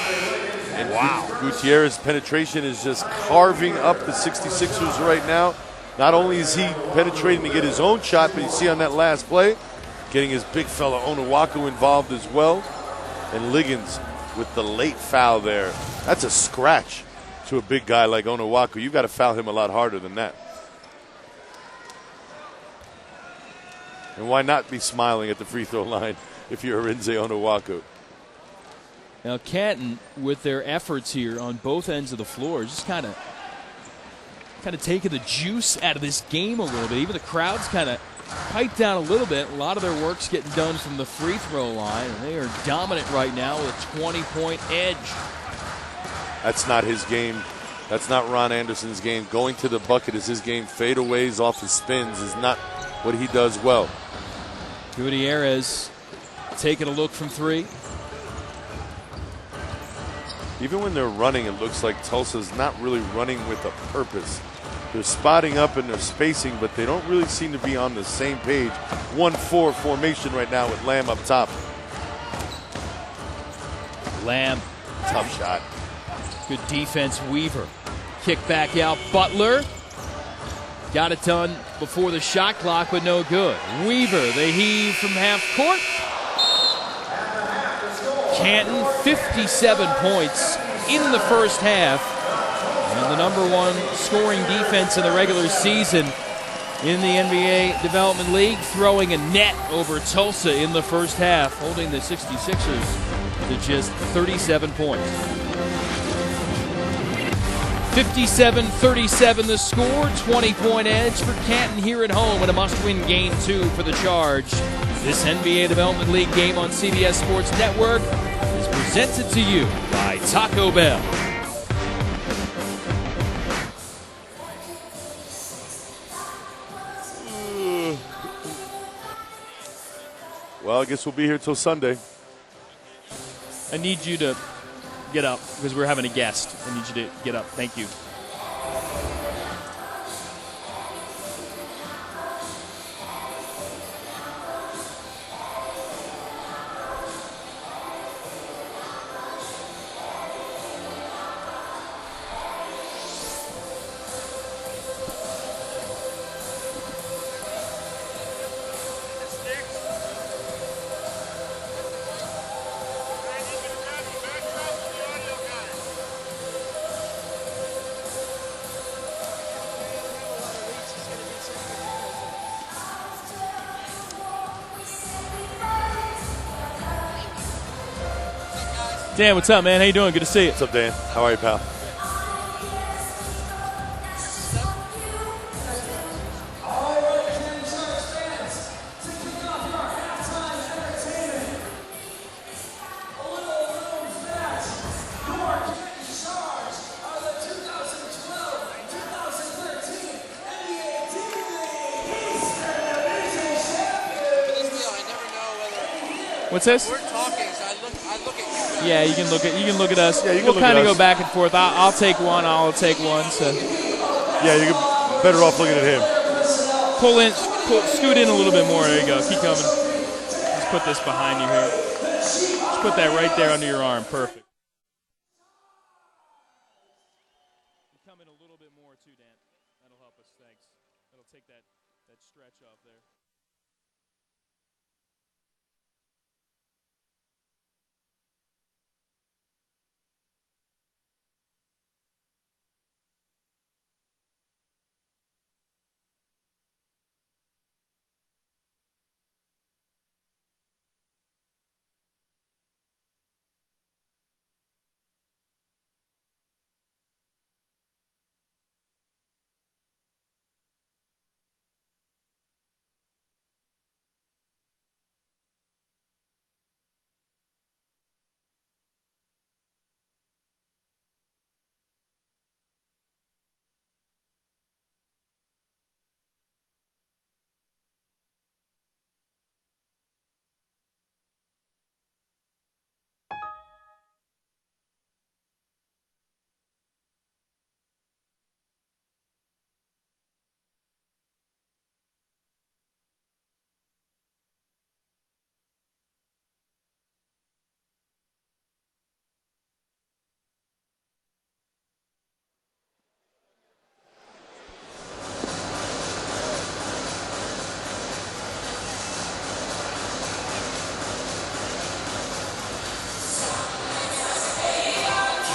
And wow. Gutierrez's penetration is just carving up the 66ers right now. Not only is he penetrating to get his own shot, but you see on that last play, getting his big fella Onuaku involved as well. And Liggins with the late foul there. That's a scratch to a big guy like Onuaku. You've got to foul him a lot harder than that. And why not be smiling at the free throw line if you're Arinze Onuaku? Now Canton, with their efforts here on both ends of the floor, just kind of taking the juice out of this game a little bit. Even the crowd's kind of piped down a little bit. A lot of their work's getting done from the free throw line, and they are dominant right now with a 20-point edge. That's not his game. That's not Ron Anderson's game. Going to the bucket is his game. Fadeaways off his spins is not what he does well. Gutierrez taking a look from three. Even when they're running, it looks like Tulsa's not really running with a purpose. They're spotting up and they're spacing, but they don't really seem to be on the same page. 1-4 formation right now with Lamb up top. Lamb. Tough shot. Good defense, Weaver. Kick back out, Butler. Got it done before the shot clock, but no good. Weaver, the heave from half court. Canton, 57 points in the first half. And the number one scoring defense in the regular season in the NBA Development League, throwing a net over Tulsa in the first half, holding the 66ers to just 37 points. 57-37 the score, 20-point edge for Canton here at home in a must-win game 2 for the Charge. This NBA Development League game on CBS Sports Network is presented to you by Taco Bell. Well, I guess we'll be here till Sunday. I need you to get up because we're having a guest. I need you to get up. Thank you. Dan, what's up, man? How you doing? Good to see you. What's up, Dan? How are you, pal? What's this? We're talking, so I look at you. Yeah, you can look at us. Yeah, you can we'll look at kind of us. go back and forth. I'll take one. I'll take one. So Yeah, you're better off looking at him. scoot in a little bit more. There you go. Keep coming. Just put this behind you here. Just put that right there under your arm. Perfect. Come in a little bit more too, Dan. That'll help us. Thanks. That'll take that stretch catch off there.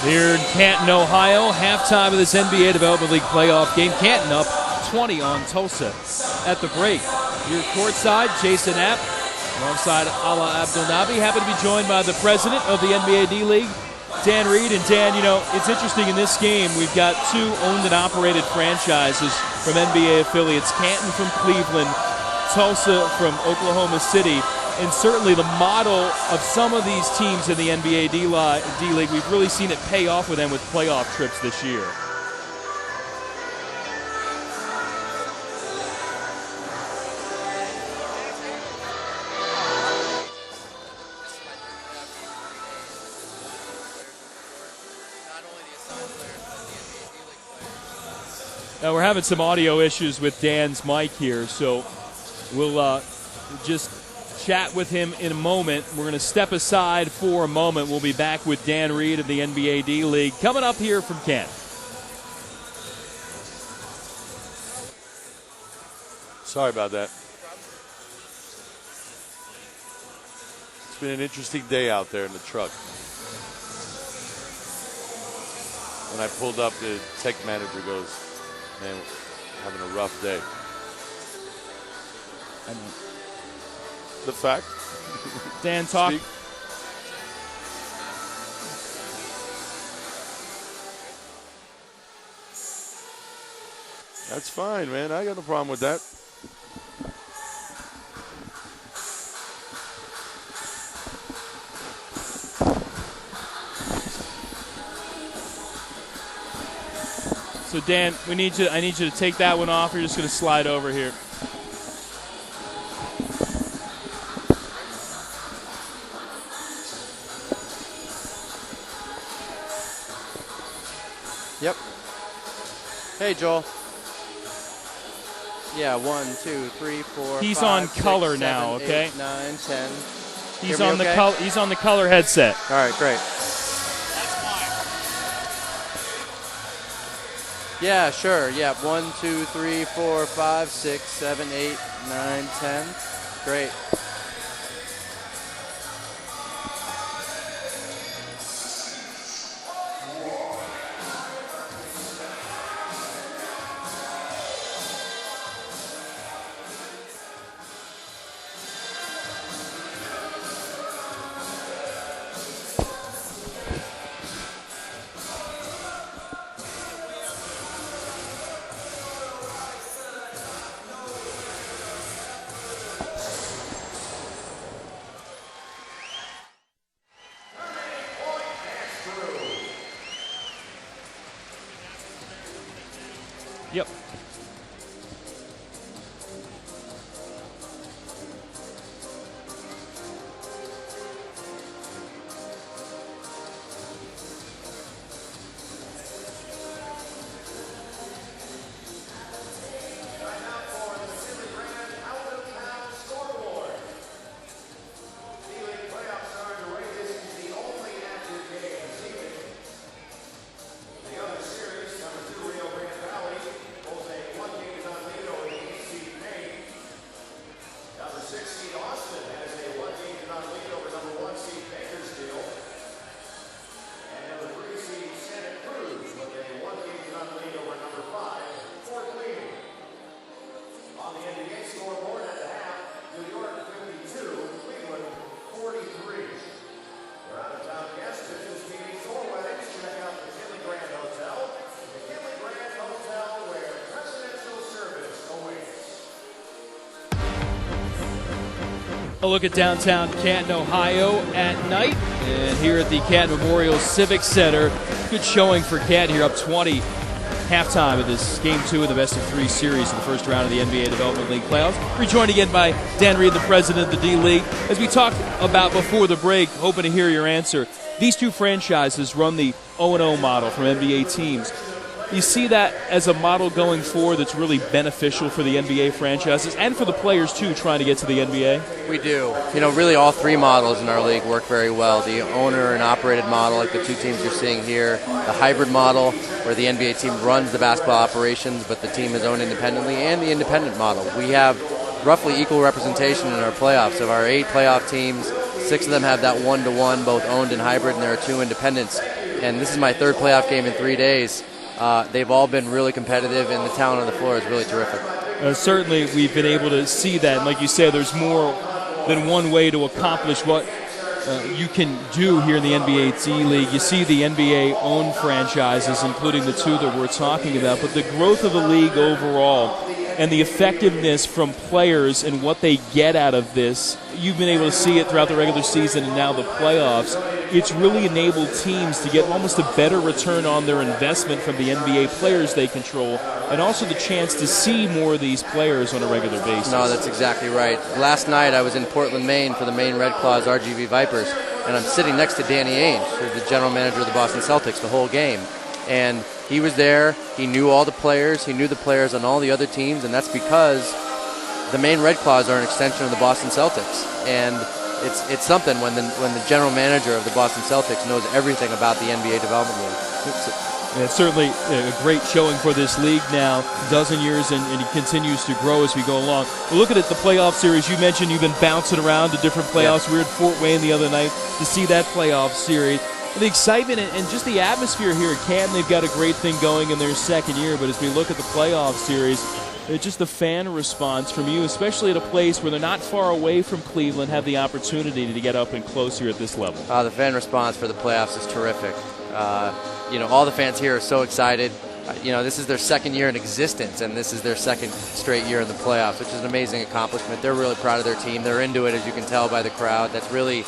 Here in Canton, Ohio, halftime of this NBA Development League playoff game. Canton up 20 on Tulsa at the break. Here courtside, Jason Knapp alongside Ala Abdelnaby. Happy to be joined by the president of the NBA D-League, Dan Reed. And Dan, you know, it's interesting in this game, we've got two owned and operated franchises from NBA affiliates, Canton from Cleveland, Tulsa from Oklahoma City. And certainly the model of some of these teams in the NBA D-League, we've really seen it pay off with them with playoff trips this year. Now we're having some audio issues with Dan's mic here, so we'll just chat with him in a moment. We're going to step aside for a moment. We'll be back with Dan Reed of the NBA D-League coming up here from Canton. Sorry about that. It's been an interesting day out there in the truck. When I pulled up, the tech manager goes, "Man, having a rough day." I know. The fact. Dan, talk. Speak. That's fine, man. I got no problem with that. So Dan, I need you to take that one off. You're just going to slide over here. Yep. Hey, Joel. Yeah, 1, 2, 3, 4. He's 5, on 6, color 7, now, 8, okay? 9, 10. He's on the color. He's on the color headset. All right, great. Yeah, sure. Yeah, 1, 2, 3, 4, 5, 6, 7, 8, 9, 10. Great. A look at downtown Canton, Ohio at night. And here at the Canton Memorial Civic Center, good showing for Canton here, up 20. Halftime of this Game 2 of the best-of-3 series of the first round of the NBA Development League playoffs. We're joined again by Dan Reed, the president of the D-League. As we talked about before the break, hoping to hear your answer, these two franchises run the 0-0 model from NBA teams. You see that as a model going forward that's really beneficial for the NBA franchises and for the players, too, trying to get to the NBA? We do. Really all three models in our league work very well. The owner and operated model, like the two teams you're seeing here. The hybrid model, where the NBA team runs the basketball operations, but the team is owned independently. And the independent model. We have roughly equal representation in our playoffs. Of our 8 playoff teams, 6 of them have that 1-to-1, both owned and hybrid, and there are 2 independents. And this is my 3rd playoff game in 3 days. They've all been really competitive, and the talent on the floor is really terrific. Certainly, we've been able to see that. And like you said, there's more than one way to accomplish what you can do here in the NBA D-League. You see the NBA-owned franchises, including the 2 that we're talking about, but the growth of the league overall and the effectiveness from players and what they get out of this, you've been able to see it throughout the regular season and now the playoffs. It's really enabled teams to get almost a better return on their investment from the NBA players they control, and also the chance to see more of these players on a regular basis. No, that's exactly right. Last night I was in Portland, Maine for the Maine Red Claws RGV Vipers, and I'm sitting next to Danny Ainge, who's the general manager of the Boston Celtics, the whole game. And he was there, he knew all the players, he knew the players on all the other teams, and that's because the Maine Red Claws are an extension of the Boston Celtics. And it's something when the general manager of the Boston Celtics knows everything about the NBA Development League. It's certainly a great showing for this league now, a dozen years, and it continues to grow as we go along. Well, look at it, the playoff series. You mentioned you've been bouncing around to different playoffs. We were at Fort Wayne the other night to see that playoff series. The excitement and just the atmosphere here at Canton, they've got a great thing going in their second year, but as we look at the playoff series, it's just the fan response from you, especially at a place where they're not far away from Cleveland, have the opportunity to get up and close here at this level. The fan response for the playoffs is terrific. All the fans here are so excited. This is their second year in existence, and this is their second straight year in the playoffs, which is an amazing accomplishment. They're really proud of their team. They're into it, as you can tell by the crowd. That's really,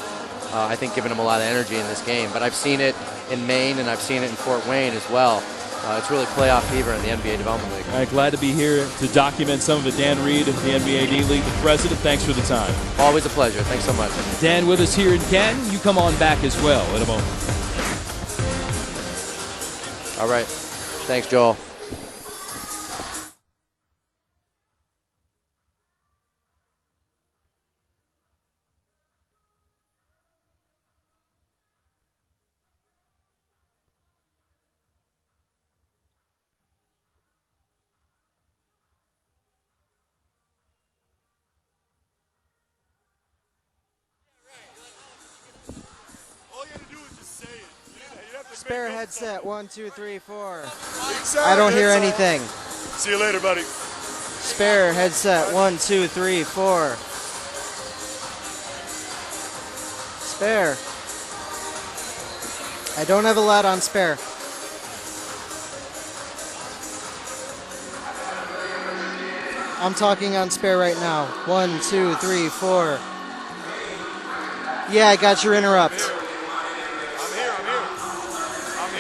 I think, giving them a lot of energy in this game. But I've seen it in Maine, and I've seen it in Fort Wayne as well. It's really playoff fever in the NBA Development League. All right, glad to be here to document some of it. Dan Reed of the NBA D-League, the president. Thanks for the time. Always a pleasure. Thanks so much. Dan with us here in Canton. You come on back as well in a moment. All right. Thanks, Joel. Spare headset, 1, 2, 3, 4. I don't hear anything. See you later, buddy. Spare headset, 1, 2, 3, 4. Spare. I don't have a lot on spare. I'm talking on spare right now. 1, 2, 3, 4. Yeah, I got your interrupt.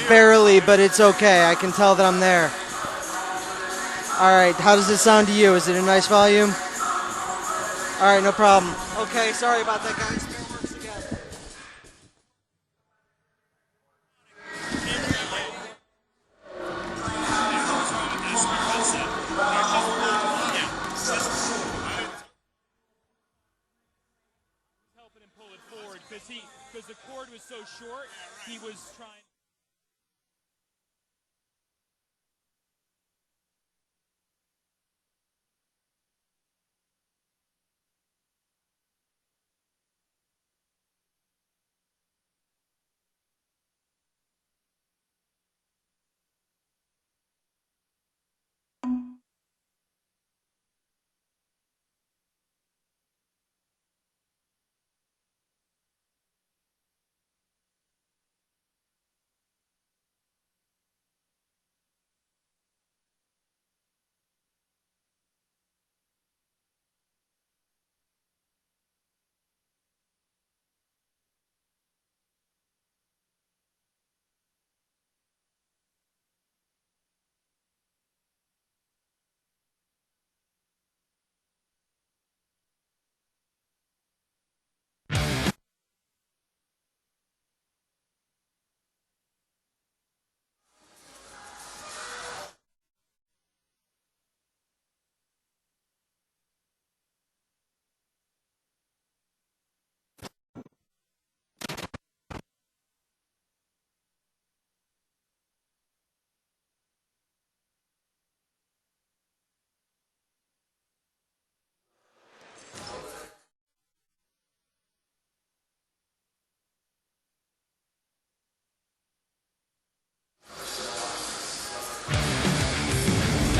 Barely, but it's okay. I can tell that I'm there. All right, how does it sound to you? Is it a nice volume? All right, no problem. Okay, sorry about that, guys. Works again. Helping him pull it forward because the cord was so short, he was trying.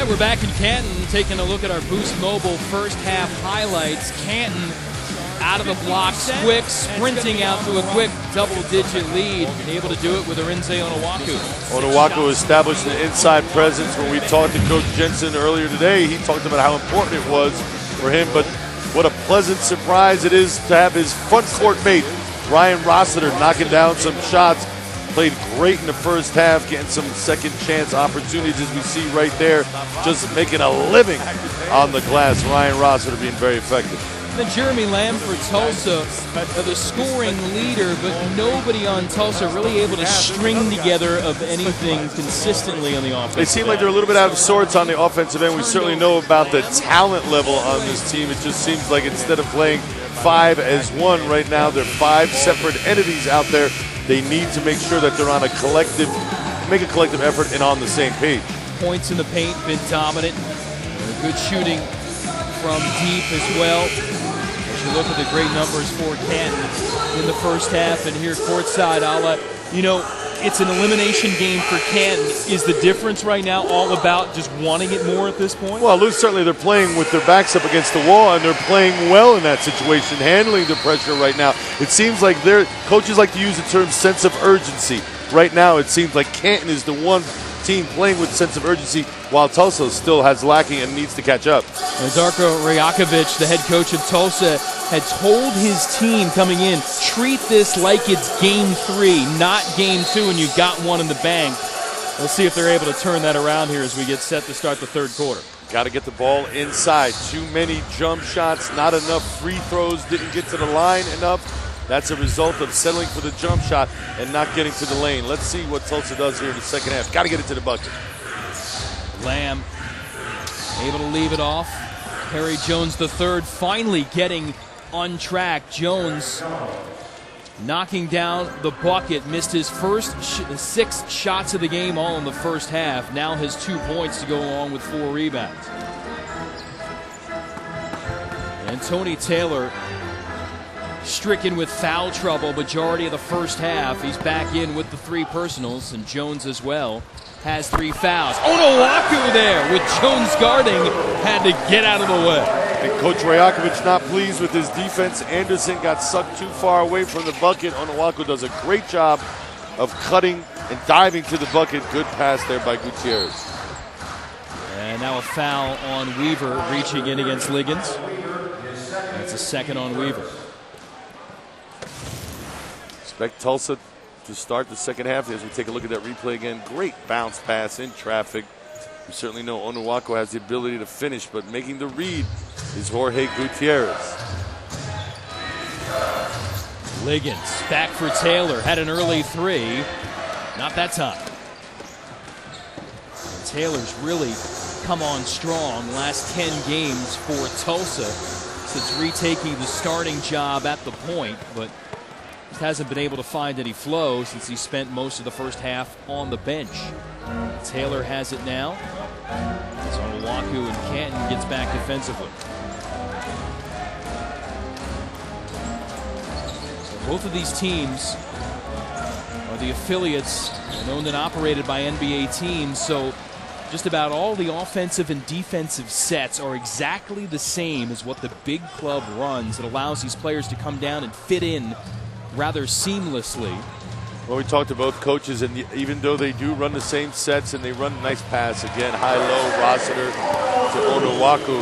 And we're back in Canton, taking a look at our Boost Mobile first half highlights. Canton out of the blocks, quick, sprinting out to a quick double-digit lead, and able to do it with Arinze Onuaku. Onuaku established an inside presence. When we talked to Coach Jensen earlier today, he talked about how important it was for him, but what a pleasant surprise it is to have his front court mate, Ryan Rossiter, knocking down some shots. Played great in the first half, getting some second chance opportunities as we see right there, just making a living on the glass. Ryan Rossiter being very effective. Then Jeremy Lamb for Tulsa, the scoring leader, but nobody on Tulsa really able to string together of anything consistently on the offense. They seem like they're a little bit out of sorts on the offensive end. We certainly know about the talent level on this team. It just seems like instead of playing 5 as 1 right now, they're 5 separate entities out there. They need to make sure that they're on a collective, make a collective effort and on the same page. Points in the paint, been dominant. Good shooting from deep as well. As you look at the great numbers for Canton in the first half, and here courtside, it's an elimination game for Canton. Is the difference right now all about just wanting it more at this point? Well, certainly they're playing with their backs up against the wall, and they're playing well in that situation, handling the pressure right now. It seems like their coaches like to use the term sense of urgency. Right now, it seems like Canton is the one team playing with sense of urgency, while Tulsa still has lacking and needs to catch up. Darko Rajakovic, the head coach of Tulsa, had told his team coming in, treat this like it's game 3, not game 2, and you got one in the bank. We'll see if they're able to turn that around here as we get set to start the third quarter. Got to get the ball inside. Too many jump shots, not enough free throws, didn't get to the line enough. That's a result of settling for the jump shot and not getting to the lane. Let's see what Tulsa does here in the second half. Got to get it to the bucket. Lamb able to leave it off. Perry Jones III finally getting on track. Jones knocking down the bucket. Missed his first 6 shots of the game all in the first half. Now has 2 points to go along with 4 rebounds. And Tony Taylor stricken with foul trouble majority of the first half. He's back in with the 3 personals, and Jones as well has 3 fouls. Onuaku there with Jones guarding, had to get out of the way. And Coach Rajakovic not pleased with his defense. Anderson got sucked too far away from the bucket. Onuaku does a great job of cutting and diving to the bucket. Good pass there by Gutierrez. And now a foul on Weaver, reaching in against Liggins. That's a second on Weaver. Expect Tulsa to start the second half as we take a look at that replay again. Great bounce pass in traffic. We certainly know Onuaku has the ability to finish, but making the read is Jorge Gutierrez. Liggins back for Taylor. Had an early 3. Not that time. And Taylor's really come on strong last 10 games for Tulsa since retaking the starting job at the point, but hasn't been able to find any flow since he spent most of the first half on the bench. Taylor has it now. So Onuaku and Canton gets back defensively. So both of these teams are the affiliates and owned and operated by NBA teams. So just about all the offensive and defensive sets are exactly the same as what the big club runs. It allows these players to come down and fit in rather seamlessly. Well, we talked to both coaches, and even though they do run the same sets and they run a nice pass, again, high-low, Rossiter to Onuaku,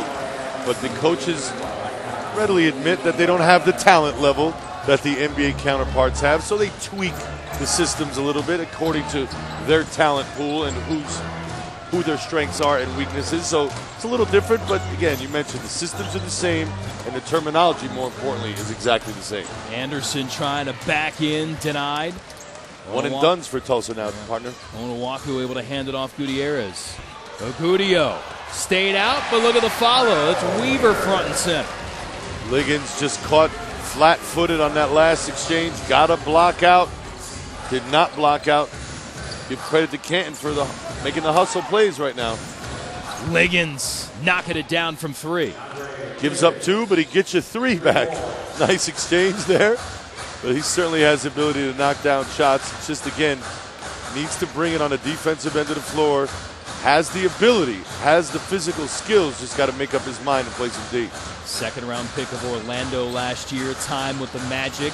but the coaches readily admit that they don't have the talent level that the NBA counterparts have, so they tweak the systems a little bit according to their talent pool and who their strengths are and weaknesses. So it's a little different, but again, you mentioned the systems are the same, and the terminology, more importantly, is exactly the same. Anderson trying to back in, denied. One and done's for Tulsa now, partner. Onuaku able to hand it off Gutierrez. Ogudio stayed out, but look at the follow. It's Weaver front and center. Liggins just caught flat-footed on that last exchange. Got a block out. Did not block out. Give credit to Canton for making the hustle plays right now. Liggins knocking it down from 3. Gives up 2, but he gets you 3 back. Nice exchange there. But he certainly has the ability to knock down shots. It's just, again, needs to bring it on the defensive end of the floor. has the ability, has the physical skills, just got to make up his mind and play some D. Second-round pick of Orlando last year, time with the Magic.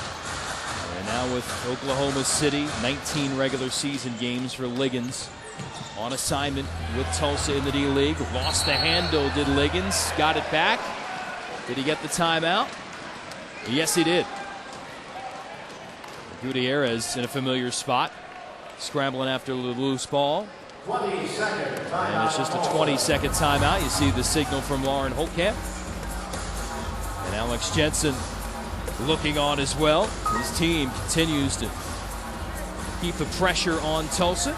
And now with Oklahoma City, 19 regular season games for Liggins. On assignment with Tulsa in the D-League. Lost the handle, did Liggins. Got it back. Did he get the timeout? Yes, he did. Gutierrez in a familiar spot. Scrambling after the loose ball. And it's just a 20-second timeout. You see the signal from Lauren Holtkamp. And Alex Jensen looking on as well. His team continues to keep the pressure on Tulsa.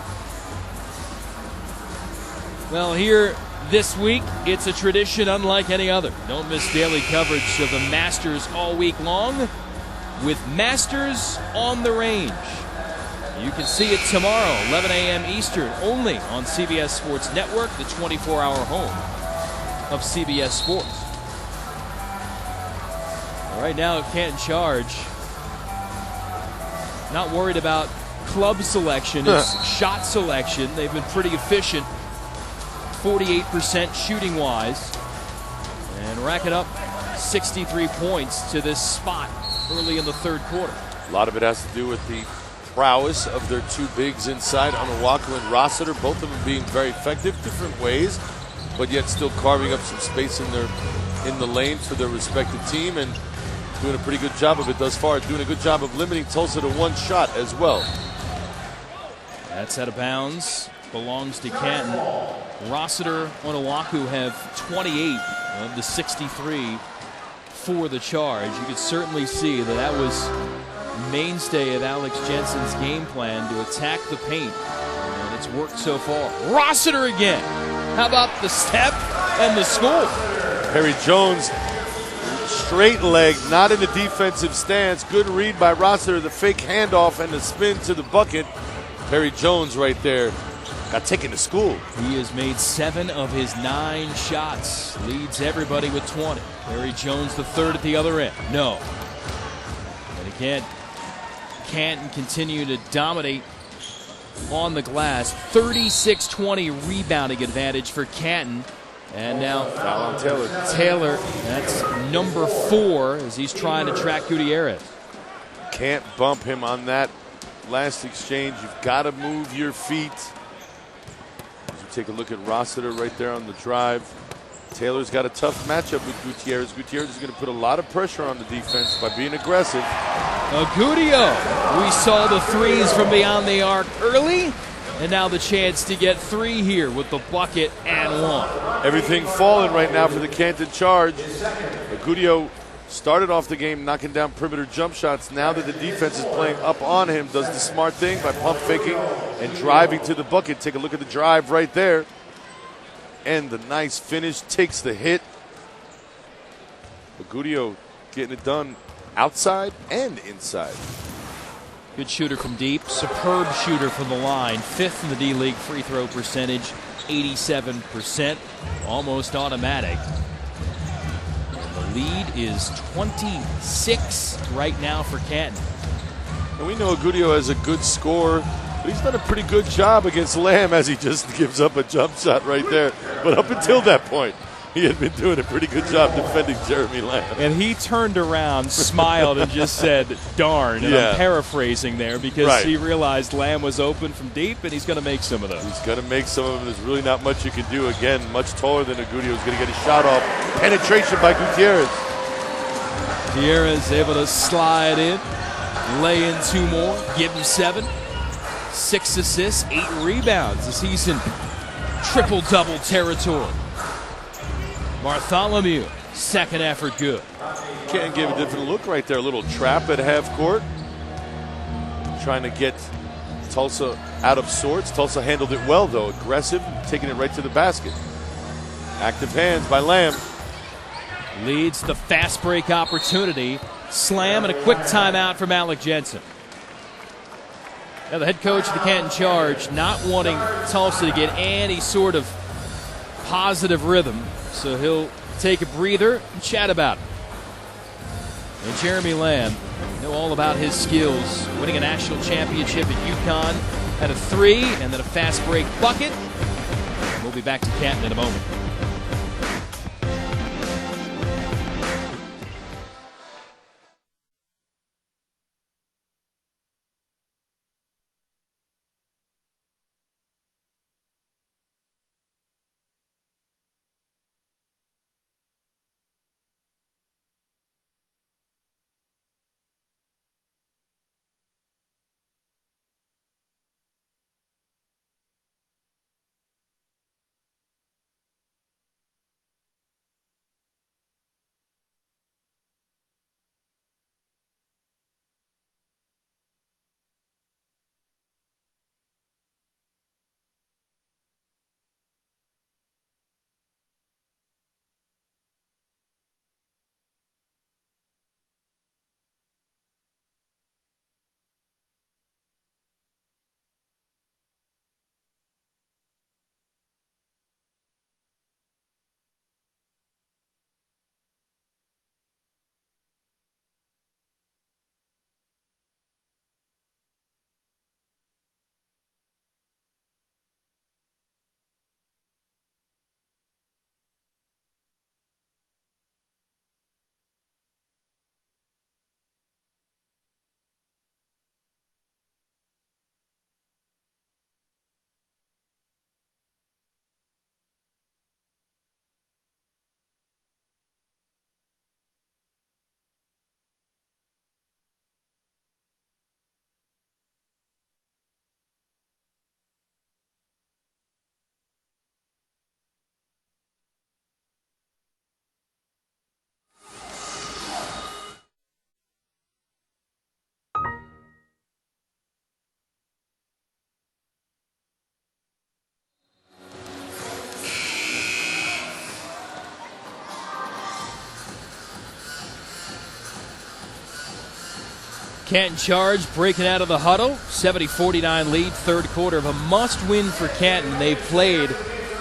Well, here this week, it's a tradition unlike any other. Don't miss daily coverage of the Masters all week long with Masters on the Range. You can see it tomorrow, 11 a.m. Eastern, only on CBS Sports Network, the 24-hour home of CBS Sports. Right now, Canton Charge, not worried about club selection, it's shot selection. They've been pretty efficient, 48% shooting-wise, and racking up 63 points to this spot early in the third quarter. A lot of it has to do with the prowess of their two bigs inside, Onuaku and Rossiter, both of them being very effective, different ways, but yet still carving up some space in the lane for their respective team and doing a pretty good job of it thus far, doing a good job of limiting Tulsa to one shot as well. That's out of bounds, belongs to Canton. Rossiter, Onuaku have 28 of the 63 for the Charge. You could certainly see that was mainstay of Alex Jensen's game plan to attack the paint, and it's worked so far. Rossiter again. How about the step and the score? Perry Jones, straight leg, not in the defensive stance. Good read by Rossiter, the fake handoff and the spin to the bucket. Perry Jones right there got taken to school. He has made 7 of his 9 shots. Leads everybody with 20. Perry Jones the third at the other end. No. And again, Canton continue to dominate on the glass. 36-20 rebounding advantage for Canton. And now foul on Taylor. Taylor, that's number 4 as he's trying to track Gutierrez. Can't bump him on that last exchange. You've got to move your feet. As you take a look at Rossiter right there on the drive. Taylor's got a tough matchup with Gutierrez. Gutierrez is going to put a lot of pressure on the defense by being aggressive. Agudio, we saw the threes from beyond the arc early, and now the chance to get 3 here with the bucket and 1. Everything falling right now for the Canton Charge. Agudio started off the game knocking down perimeter jump shots. Now that the defense is playing up on him, does the smart thing by pump faking and driving to the bucket. Take a look at the drive right there. And the nice finish, takes the hit. Agudio getting it done outside and inside. Good shooter from deep, superb shooter from the line. 5th in the D-League free throw percentage, 87%, almost automatic. The lead is 26 right now for Canton. And we know Agudio has a good score, but he's done a pretty good job against Lamb as he just gives up a jump shot right there. But up until that point, he had been doing a pretty good job defending Jeremy Lamb. And he turned around, smiled, and just said, darn. And I'm paraphrasing there because he realized Lamb was open from deep, and he's going to make some of those. He's going to make some of them. There's really not much you can do. Again, much taller than Agudio. He's going to get a shot off. Penetration by Gutierrez. Gutierrez able to slide in, lay in 2 more, give him 7. 6 assists, 8 rebounds. The season triple-double territory. Bartholomew, second effort good. Can't give a different look right there. A little trap at half court. Trying to get Tulsa out of sorts. Tulsa handled it well, though. Aggressive, taking it right to the basket. Active hands by Lamb. Leads the fast break opportunity. Slam and a quick timeout from Alec Jensen. Now the head coach of the Canton Charge not wanting Tulsa to get any sort of positive rhythm, so he'll take a breather and chat about it. And Jeremy Lamb, you know all about his skills, winning a national championship at UConn, had a 3 and then a fast break bucket. We'll be back to Canton in a moment. Canton Charge breaking out of the huddle. 70-49 lead, third quarter of a must-win for Canton. They played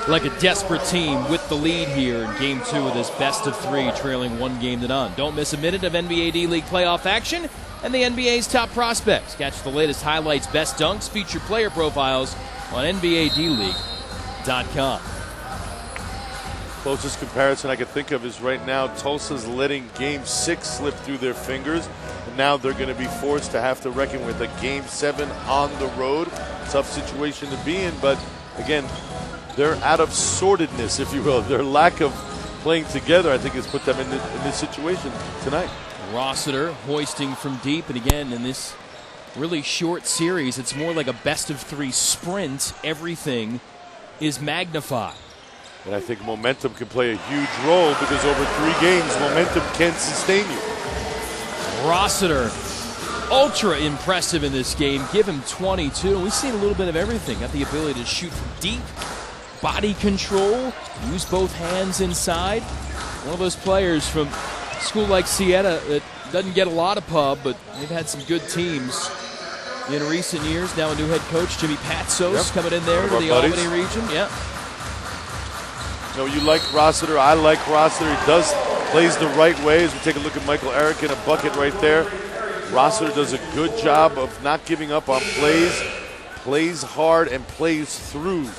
like a desperate team with the lead here in Game 2 of this best-of-3, trailing 1 game to none. Don't miss a minute of NBA D-League playoff action and the NBA's top prospects. Catch the latest highlights, best dunks, feature player profiles on NBADleague.com. Closest comparison I could think of is right now Tulsa's letting Game 6 slip through their fingers, and now they're going to be forced to have to reckon with a Game 7 on the road. Tough situation to be in, but again, they're out of sortedness, if you will. Their lack of playing together, I think, has put them in this situation tonight. Rossiter hoisting from deep, and again, in this really short series, it's more like a best-of-3 sprint. Everything is magnified. And I think momentum can play a huge role because over 3 games, momentum can sustain you. Rossiter, ultra impressive in this game. Give him 22. We've seen a little bit of everything. Got the ability to shoot from deep, body control, use both hands inside. One of those players from a school like Siena that doesn't get a lot of pub, but they've had some good teams in recent years. Now a new head coach, Jimmy Patsos, coming in there to the Albany region. Yeah. You know, you like Rossiter. I like Rossiter. He plays the right way. As we take a look at Michael Eric in a bucket right there. Rossiter does a good job of not giving up on plays hard, and plays through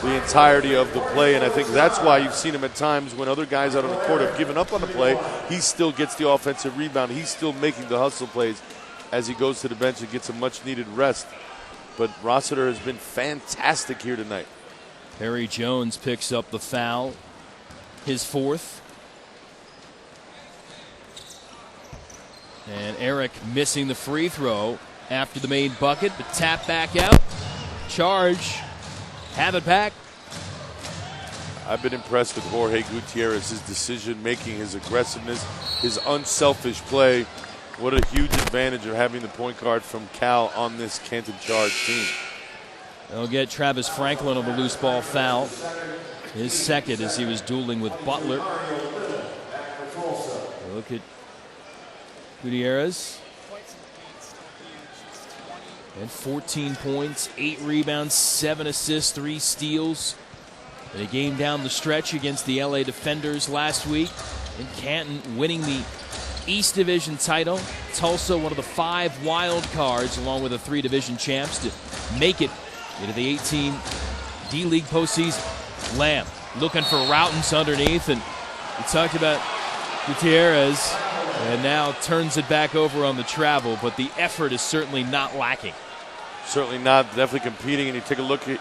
the entirety of the play. And I think that's why you've seen him at times when other guys out on the court have given up on the play, he still gets the offensive rebound. He's still making the hustle plays as he goes to the bench and gets a much-needed rest. But Rossiter has been fantastic here tonight. Perry Jones picks up the foul, his 4th. And Eric missing the free throw after the main bucket, but tap back out. Charge, have it back. I've been impressed with Jorge Gutierrez, his decision-making, his aggressiveness, his unselfish play. What a huge advantage of having the point guard from Cal on this Canton Charge team. They'll get Travis Franklin on the loose ball foul. His 2nd as he was dueling with Butler. Look at Gutierrez. And 14 points, 8 rebounds, 7 assists, 3 steals. In a game down the stretch against the LA Defenders last week. And Canton winning the East Division title. Tulsa, one of the 5 wild cards, along with the 3 division champs, to make it into the 18 D-League postseason. Lamb looking for Routens underneath, and we talked about Gutierrez, and now turns it back over on the travel, but the effort is certainly not lacking. Certainly not. Definitely competing, and you take a look at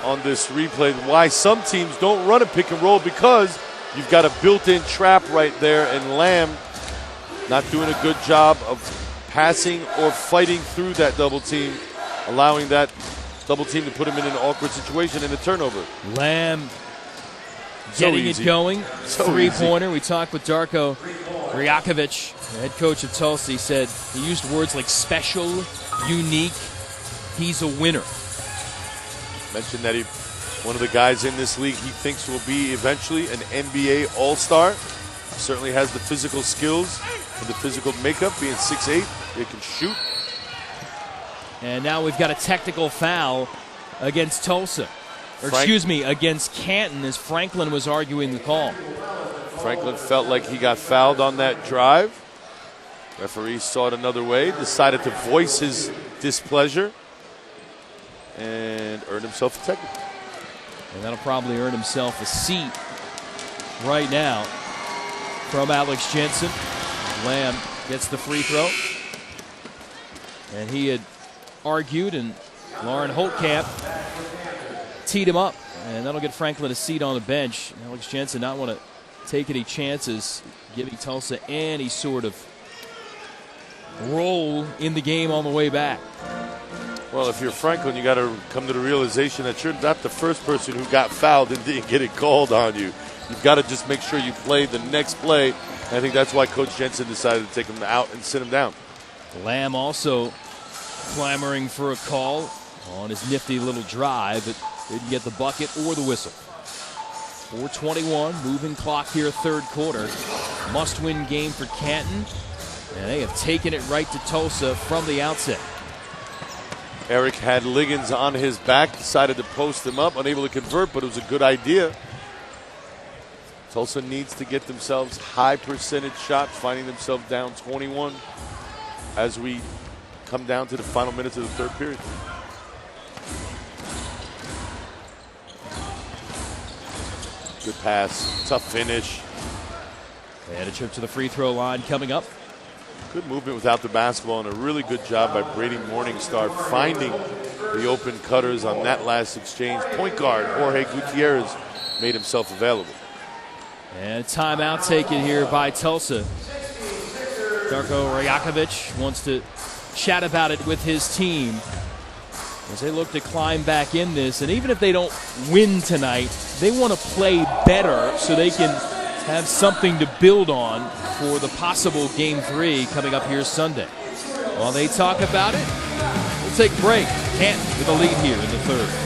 on this replay why some teams don't run a pick and roll, because you've got a built-in trap right there, and Lamb not doing a good job of passing or fighting through that double team, allowing that double team to put him in an awkward situation and a turnover. Lamb getting it going. Three-pointer. We talked with Darko Rajakovic, the head coach of Tulsa. He said he used words like special, unique. He's a winner. Mentioned that one of the guys in this league he thinks will be eventually an NBA All-Star. Certainly has the physical skills and the physical makeup, being 6'8". They can shoot. And now we've got a technical foul against Tulsa. Or excuse me, against Canton, as Franklin was arguing the call. Franklin felt like he got fouled on that drive. Referee saw it another way, decided to voice his displeasure, and earned himself a technical. And that'll probably earn himself a seat right now from Alex Jensen. Lamb gets the free throw. And he had argued, and Lauren Holtkamp teed him up. And that'll get Franklin a seat on the bench. Alex Jensen not want to take any chances, giving Tulsa any sort of role in the game on the way back. Well, if you're Franklin, you got to come to the realization that you're not the first person who got fouled and didn't get it called on you. You've got to just make sure you play the next play. And I think that's why Coach Jensen decided to take him out and sit him down. Lamb also clamoring for a call on his nifty little drive, but didn't get the bucket or the whistle. 4:21, moving clock here, third quarter. Must-win game for Canton, and they have taken it right to Tulsa from the outset. Eric had Liggins on his back, decided to post him up, unable to convert, but it was a good idea. Tulsa needs to get themselves high percentage shots, finding themselves down 21 as we come down to the final minutes of the third period. Good pass, tough finish. And a trip to the free throw line coming up. Good movement without the basketball, and a really good job by Brady Morningstar finding the open cutters on that last exchange. Point guard Jorge Gutierrez made himself available. And a timeout taken here by Tulsa. Darko Rajakovic wants to chat about it with his team as they look to climb back in this. And even if they don't win tonight, they want to play better so they can have something to build on for the possible Game 3 coming up here Sunday. While they talk about it, we'll take a break. Canton with a lead here in the third.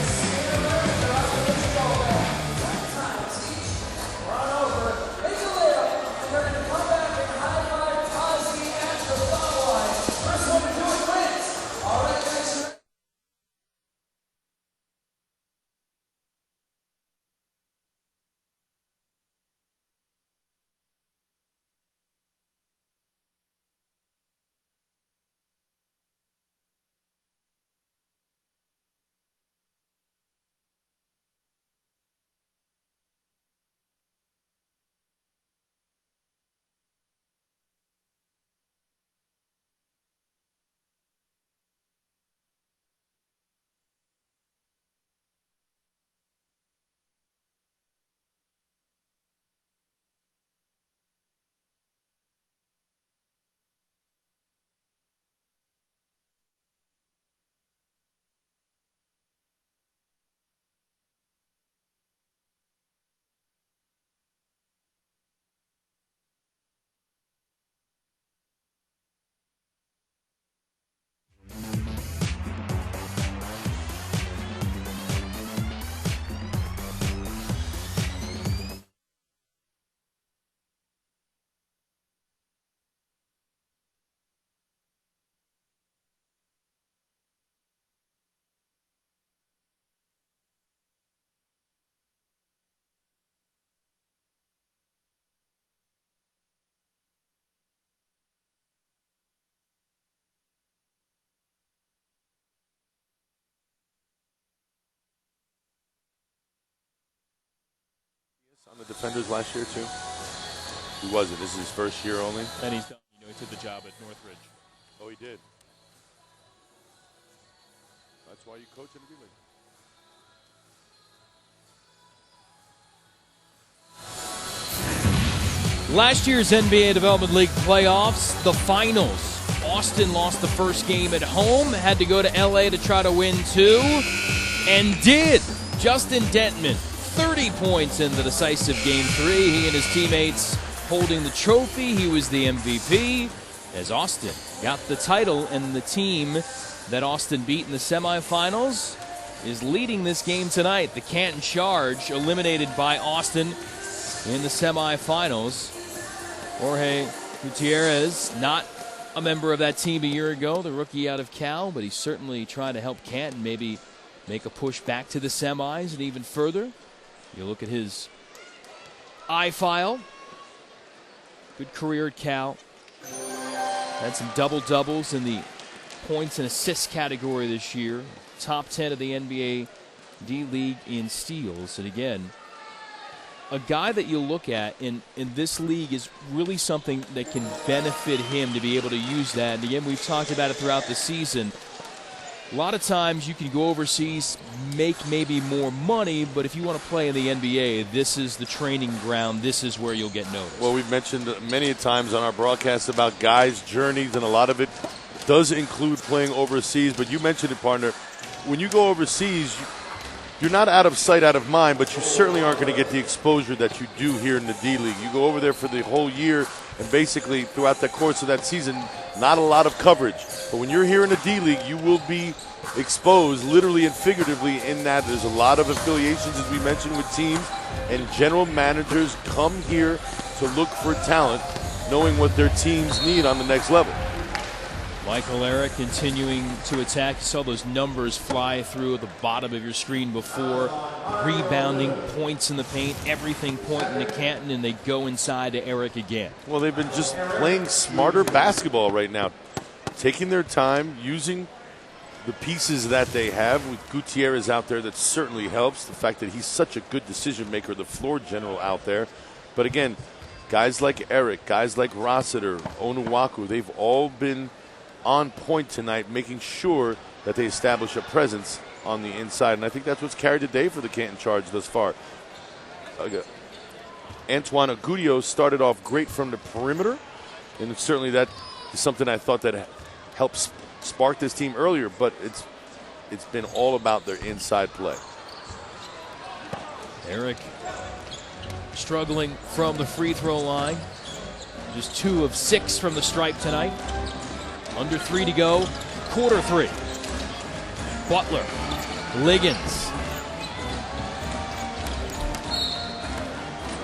On the defenders last year, too? He wasn't. This is his first year only. And he's done. You know, he took the job at Northridge. Oh, he did. That's why you coach in the D-League. Last year's NBA Development League playoffs, the finals. Austin lost the first game at home, had to go to LA to try to win two, and did. Justin Dentman, 30 points in the decisive game 3. He and his teammates holding the trophy. He was the MVP as Austin got the title, and the team that Austin beat in the semifinals is leading this game tonight. The Canton Charge eliminated by Austin in the semifinals. Jorge Gutierrez, not a member of that team a year ago, the rookie out of Cal, but he's certainly trying to help Canton maybe make a push back to the semis and even further. You look at his I-file. Good career at Cal. Had some double-doubles in the points and assists category this year. Top 10 of the NBA D-League in steals. And again, a guy that you look at in this league is really something that can benefit him to be able to use that. And again, we've talked about it throughout the season. A lot of times you can go overseas, make maybe more money, but if you want to play in the NBA, this is the training ground. This is where you'll get noticed. Well, we've mentioned many times on our broadcast about guys' journeys, and a lot of it does include playing overseas. But you mentioned it, partner. When you go overseas, you're not out of sight, out of mind, but you certainly aren't going to get the exposure that you do here in the D-League. You go over there for the whole year, and basically throughout the course of that season, not a lot of coverage. But when you're here in the D-League, you will be exposed literally and figuratively in that there's a lot of affiliations, as we mentioned, with teams, and general managers come here to look for talent, knowing what their teams need on the next level. Michael Eric continuing to attack. You saw those numbers fly through at the bottom of your screen before. Rebounding, points in the paint, everything pointing to Canton, and they go inside to Eric again. Well, they've been just playing smarter basketball right now, taking their time, using the pieces that they have. With Gutierrez out there, that certainly helps. The fact that he's such a good decision maker, the floor general out there. But again, guys like Eric, guys like Rossiter, Onuaku, they've all been on point tonight, making sure that they establish a presence on the inside. And I think that's what's carried the day for the Canton Charge thus far. Antoine Agudio started off great from the perimeter, and certainly that is something I thought that helped spark this team earlier, but it's been all about their inside play. Eric struggling from the free throw line. Just 2 of 6 from the stripe tonight. Under 3 to go, quarter 3. Butler, Liggins.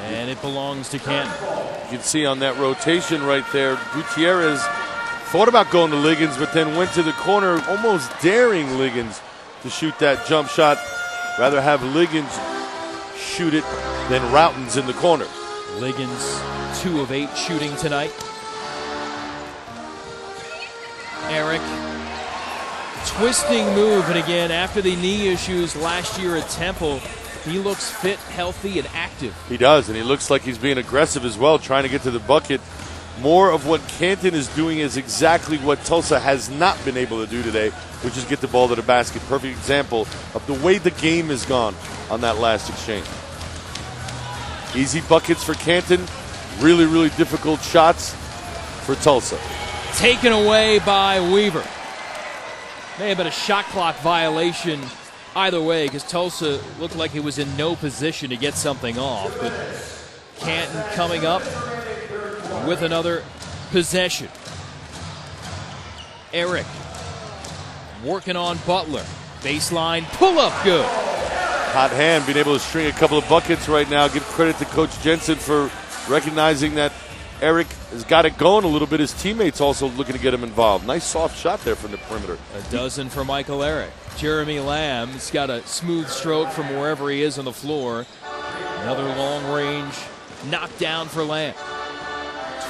And it belongs to Canton. You can see on that rotation right there, Gutierrez thought about going to Liggins, but then went to the corner, almost daring Liggins to shoot that jump shot. Rather have Liggins shoot it than Routens in the corner. Liggins, 2 of 8 shooting tonight. Eric, twisting move, and again, after the knee issues last year at Temple, he looks fit, healthy, and active. He does, and he looks like he's being aggressive as well, trying to get to the bucket. More of what Canton is doing is exactly what Tulsa has not been able to do today, which is get the ball to the basket. Perfect example of the way the game has gone on that last exchange. Easy buckets for Canton, really, really difficult shots for Tulsa. Taken away by Weaver. May have been a shot clock violation either way, because Tulsa looked like he was in no position to get something off. But Canton coming up with another possession. Eric working on Butler. Baseline pull-up good. Hot hand, being able to string a couple of buckets right now. Give credit to Coach Jensen for recognizing that Eric has got it going a little bit. His teammates also looking to get him involved. Nice soft shot there from the perimeter. A dozen for Michael Eric. Jeremy Lamb's got a smooth stroke from wherever he is on the floor. Another long range knockdown for Lamb.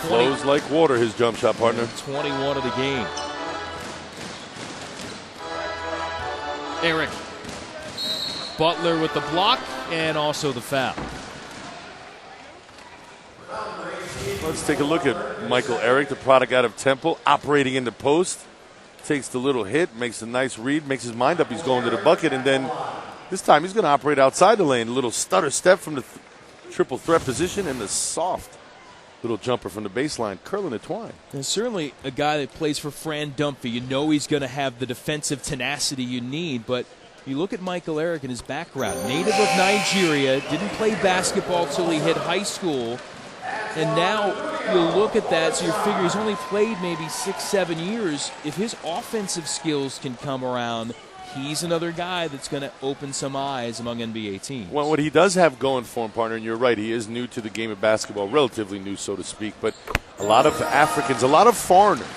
Flows like water, his jump shot, partner. 21 of the game. Eric. Butler with the block and also the foul. Let's take a look at Michael Eric, the product out of Temple, operating in the post. Takes the little hit, makes a nice read, makes his mind up. He's going to the bucket, and then this time he's going to operate outside the lane. A little stutter step from the triple threat position and the soft little jumper from the baseline, curling the twine. And certainly a guy that plays for Fran Dunphy. You know he's going to have the defensive tenacity you need, but you look at Michael Eric and his background. Native of Nigeria, didn't play basketball till he hit high school, and now you look at that, so you figure he's only played maybe 6-7 years. If his offensive skills can come around, he's another guy that's going to open some eyes among NBA teams. Well, what he does have going for him, partner, and you're right, he is new to the game of basketball, relatively new, so to speak, but a lot of Africans, a lot of foreigners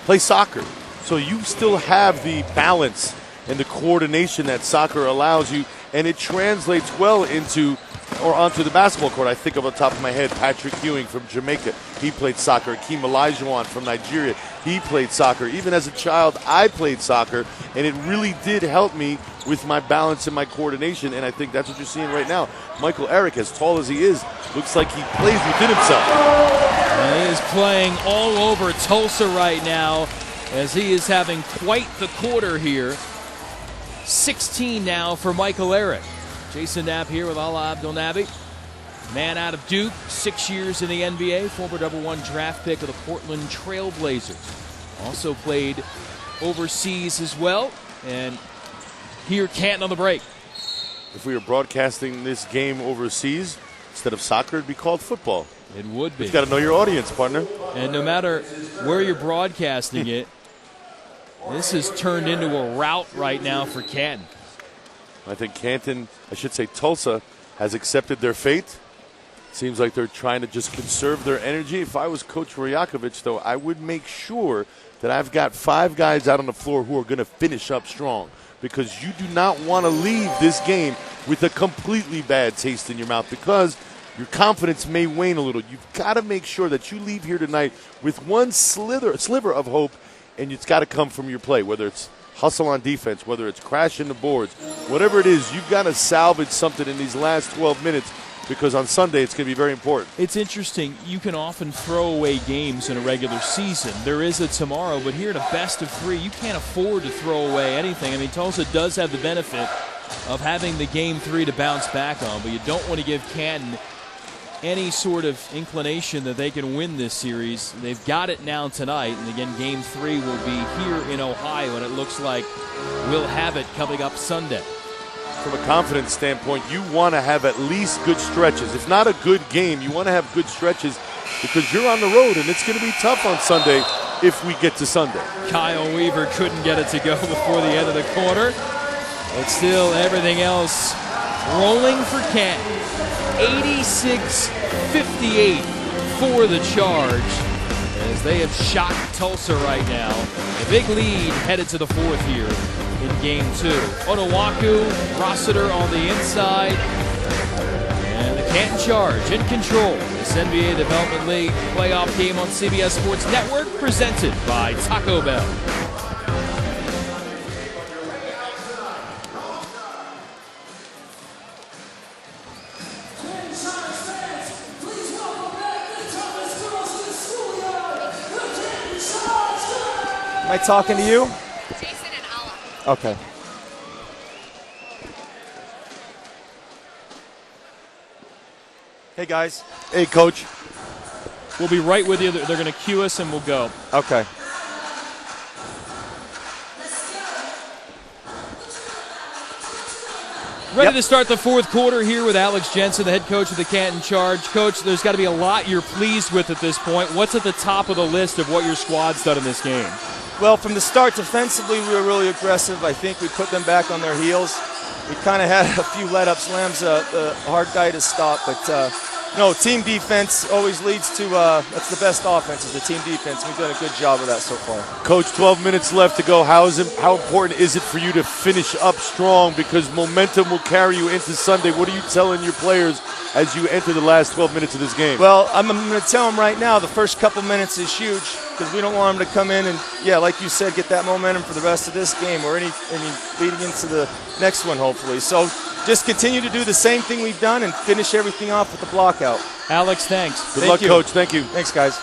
play soccer. So you still have the balance and the coordination that soccer allows you, and it translates well onto the basketball court. I think off the top of my head, Patrick Ewing from Jamaica, he played soccer. Akeem Olajuwon from Nigeria, he played soccer. Even as a child, I played soccer, and it really did help me with my balance and my coordination, and I think that's what you're seeing right now. Michael Eric, as tall as he is, looks like he plays within himself. And he is playing all over Tulsa right now as he is having quite the quarter here. 16 now for Michael Eric. Jason Knapp here with Ala Abdel Nabi. Man out of Duke, 6 years in the NBA, former #1 draft pick of the Portland Trail Blazers. Also played overseas as well. And here, Canton on the break. If we were broadcasting this game overseas, instead of soccer, it'd be called football. It would be. You've got to know your audience, partner. And no matter where you're broadcasting it, this has turned into a rout right now for Canton. I think Tulsa has accepted their fate. Seems like they're trying to just conserve their energy. If I was Coach Rajakovic, though, I would make sure that I've got 5 guys out on the floor who are going to finish up strong, because you do not want to leave this game with a completely bad taste in your mouth, because your confidence may wane a little. You've got to make sure that you leave here tonight with one sliver of hope, and it's got to come from your play, whether it's hustle on defense, whether it's crashing the boards, whatever it is, you've got to salvage something in these last 12 minutes, because on Sunday it's going to be very important. It's interesting. You can often throw away games in a regular season. There is a tomorrow, but here in a best of 3, you can't afford to throw away anything. I mean, Tulsa does have the benefit of having the game 3 to bounce back on, but you don't want to give Canton any sort of inclination that they can win this series. They've got it now tonight, and again, game 3 will be here in Ohio, and it looks like we'll have it coming up Sunday. From a confidence standpoint, you want to have at least good stretches. If not a good game, you want to have good stretches, because you're on the road, and it's going to be tough on Sunday if we get to Sunday. Kyle Weaver couldn't get it to go before the end of the quarter, but still everything else rolling for Canton. 86-58 for the Charge, as they have shocked Tulsa right now. A big lead headed to the 4th here in game 2. Onuaku, Rossiter on the inside, and the Canton Charge in control. This NBA Development League playoff game on CBS Sports Network, presented by Taco Bell. Am I talking to you? Jason and Ala. Okay. Hey, guys. Hey, Coach. We'll be right with you. They're going to cue us, and we'll go. Okay. Ready to start the 4th quarter here with Alex Jensen, the head coach of the Canton Charge. Coach, there's got to be a lot you're pleased with at this point. What's at the top of the list of what your squad's done in this game? Well, from the start, defensively, we were really aggressive. I think we put them back on their heels. We kind of had a few let-ups. Lamb's a hard guy to stop, but team defense always leads to that's the best offense, is the team defense. We've done a good job of that so far. Coach, 12 minutes left to go. How important is it for you to finish up strong, because momentum will carry you into Sunday? What are you telling your players as you enter the last 12 minutes of this game? Well, I'm going to tell them right now, the first couple minutes is huge, because we don't want them to come in and, like you said, get that momentum for the rest of this game or any leading into the next one, hopefully. So just continue to do the same thing we've done and finish everything off with the block out. Alex, thanks. Good luck, Coach. Thank you. Thanks, guys.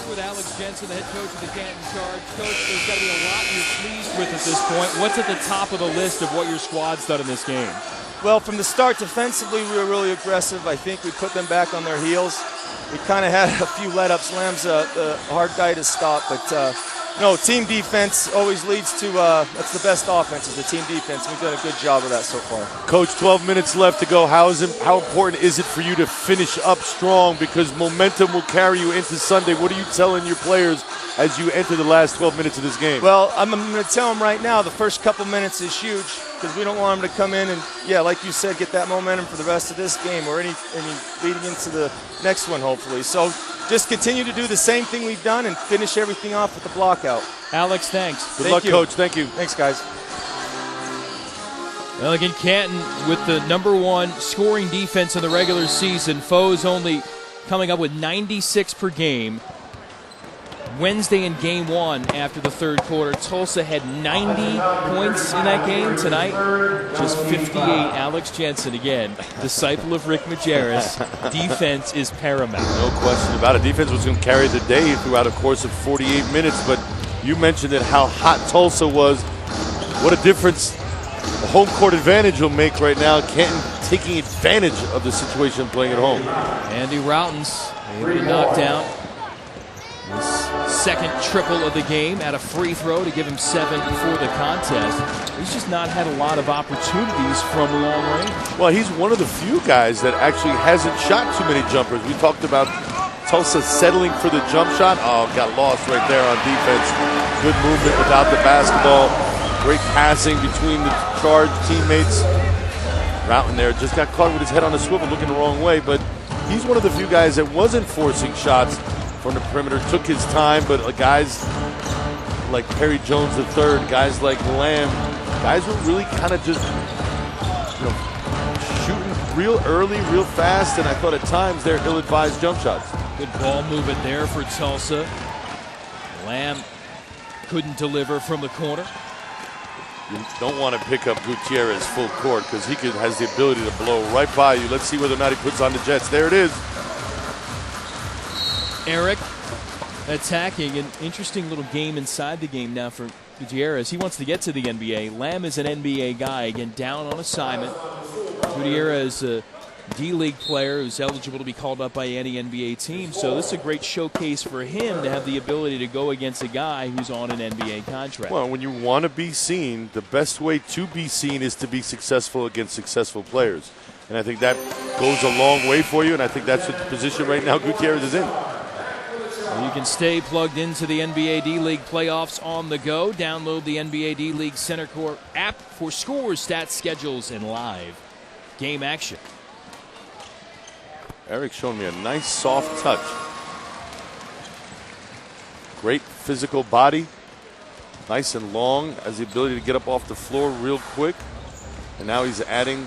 With Alex Jensen, the head coach of the Canton Charge. Coach, there's got to be a lot you're pleased with at this point. What's at the top of the list of what your squad's done in this game? Well, from the start, defensively, we were really aggressive. I think we put them back on their heels. We kind of had a few let-ups. Lamb's a hard guy to stop, but no, team defense always leads to, that's the best offense is the team defense. We've done a good job of that so far. Coach, 12 minutes left to go. How important is it for you to finish up strong because momentum will carry you into Sunday? What are you telling your players as you enter the last 12 minutes of this game? Well, I'm going to tell them right now the first couple minutes is huge because we don't want them to come in and, yeah, like you said, get that momentum for the rest of this game or any leading into the next one, hopefully. So just continue to do the same thing we've done and finish everything off with the block out. Alex, thanks. Good luck, Coach. Thank you. Thanks, guys. Well, again, Canton with the #1 scoring defense in the regular season. Foes only coming up with 96 per game. Wednesday in game 1 after the third quarter, Tulsa had 90 points in that game. Tonight, just 58. Alex Jensen, again, disciple of Rick Majerus. Defense is paramount. No question about it. Defense was going to carry the day throughout a course of 48 minutes, but you mentioned it, how hot Tulsa was. What a difference the home court advantage will make right now. Canton taking advantage of the situation playing at home. Andy Routens able to knock down his second triple of the game at a free throw to give him 7 before the contest. He's just not had a lot of opportunities from long range. Well, he's one of the few guys that actually hasn't shot too many jumpers. We talked about Tulsa settling for the jump shot. Oh, got lost right there on defense. Good movement without the basketball. Great passing between the Charge teammates. Routon there just got caught with his head on a swivel looking the wrong way, but he's one of the few guys that wasn't forcing shots from the perimeter, took his time, but guys like Perry Jones III, guys like Lamb, guys were really kind of just shooting real early, real fast, and I thought at times they're ill-advised jump shots. Good ball movement there for Tulsa. Lamb couldn't deliver from the corner. You don't want to pick up Gutierrez full court because he has the ability to blow right by you. Let's see whether or not he puts on the Jets. There it is. Eric attacking. An interesting little game inside the game now for Gutierrez. He wants to get to the NBA. Lamb is an NBA guy. Again, down on assignment. Gutierrez, a D-League player who's eligible to be called up by any NBA team. So this is a great showcase for him to have the ability to go against a guy who's on an NBA contract. Well, when you want to be seen, the best way to be seen is to be successful against successful players. And I think that goes a long way for you, and I think that's the position right now Gutierrez is in. Well, you can stay plugged into the NBA D-League playoffs on the go. Download the NBA D-League Center Court app for scores, stats, schedules, and live game action. Eric showing me a nice soft touch. Great physical body. Nice and long. Has the ability to get up off the floor real quick. And now he's adding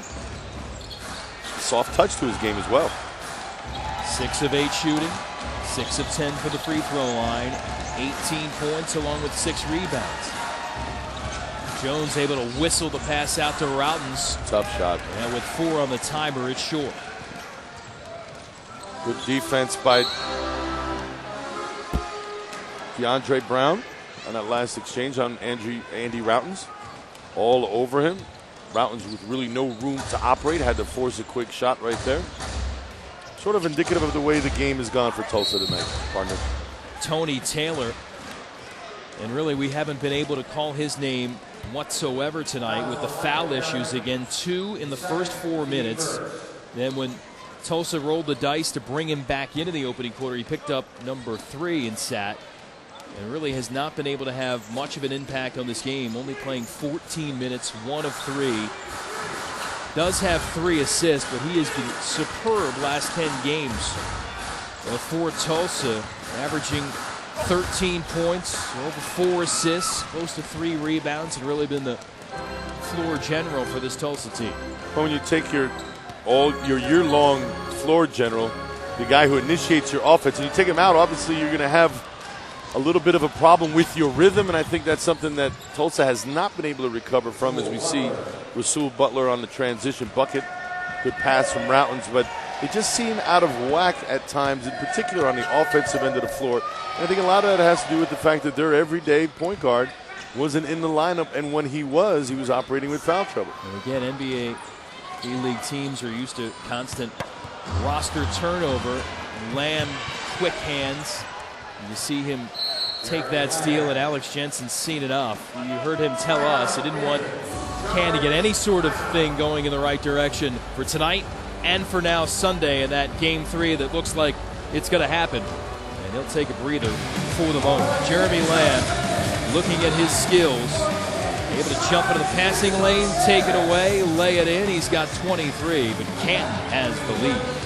soft touch to his game as well. 6 of 8 shooting. 6 of 10 for the free throw line. 18 points along with 6 rebounds. Jones able to whistle the pass out to Routens. Tough shot. And with 4 on the timer, it's short. Good defense by DeAndre Brown on that last exchange on Andy Routens. All over him. Routens with really no room to operate. Had to force a quick shot right there. Sort of indicative of the way the game has gone for Tulsa tonight, partner. Tony Taylor. And really, we haven't been able to call his name whatsoever tonight with the foul issues. Again, 2 in the first 4 minutes. Then when Tulsa rolled the dice to bring him back into the opening quarter. He picked up number 3 and sat, and really has not been able to have much of an impact on this game, only playing 14 minutes, 1 of 3. Does have 3 assists, but he has been superb last 10 games for Tulsa, averaging 13 points, over 4 assists, close to 3 rebounds, and really been the floor general for this Tulsa team. Well, when you take your year-long floor general, the guy who initiates your offense, and you take him out, obviously you're going to have a little bit of a problem with your rhythm, and I think that's something that Tulsa has not been able to recover from, as we see Rasul Butler on the transition bucket. Good pass from Routens, but they just seem out of whack at times, in particular on the offensive end of the floor. And I think a lot of that has to do with the fact that their everyday point guard wasn't in the lineup, and when he was operating with foul trouble. And again, NBA E-League teams are used to constant roster turnover. Lamb, quick hands. You see him take that steal, and Alex Jensen's seen enough. You heard him tell us he didn't want Can to get any sort of thing going in the right direction for tonight and for now Sunday in that Game 3 that looks like it's going to happen. And he'll take a breather for the moment. Jeremy Lamb looking at his skills, able to jump into the passing lane, take it away, lay it in. He's got 23, but Canton has the lead.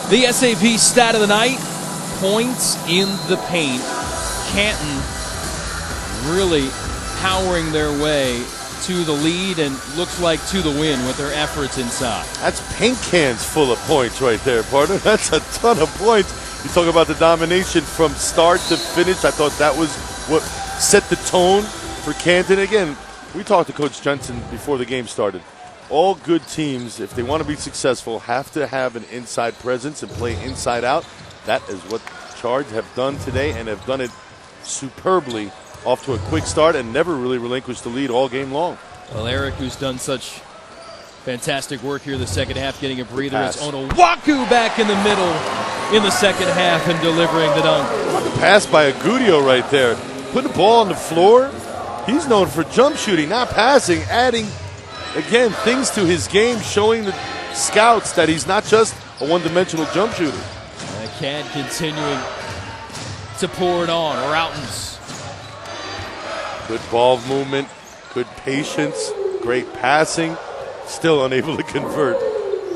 The SAP stat of the night, points in the paint. Canton really powering their way to the lead and looks like to the win with their efforts inside. That's paint cans full of points right there, partner. That's a ton of points. You talk about the domination from start to finish. I thought that was what set the tone for Canton. Again, we talked to Coach Jensen before the game started. All good teams, if they want to be successful, have to have an inside presence and play inside out. That is what Charge have done today, and have done it superbly. Off to a quick start and never really relinquished the lead all game long. Well, Eric, who's done such fantastic work here the second half, getting a breather. It's Onowaku back in the middle in the second half and delivering the dunk. What a pass by Agudio right there. Putting the ball on the floor. He's known for jump shooting, not passing, adding, again, things to his game, showing the scouts that he's not just a one-dimensional jump shooter. Can continuing to pour it on. Routens. Good ball movement, good patience, great passing, still unable to convert.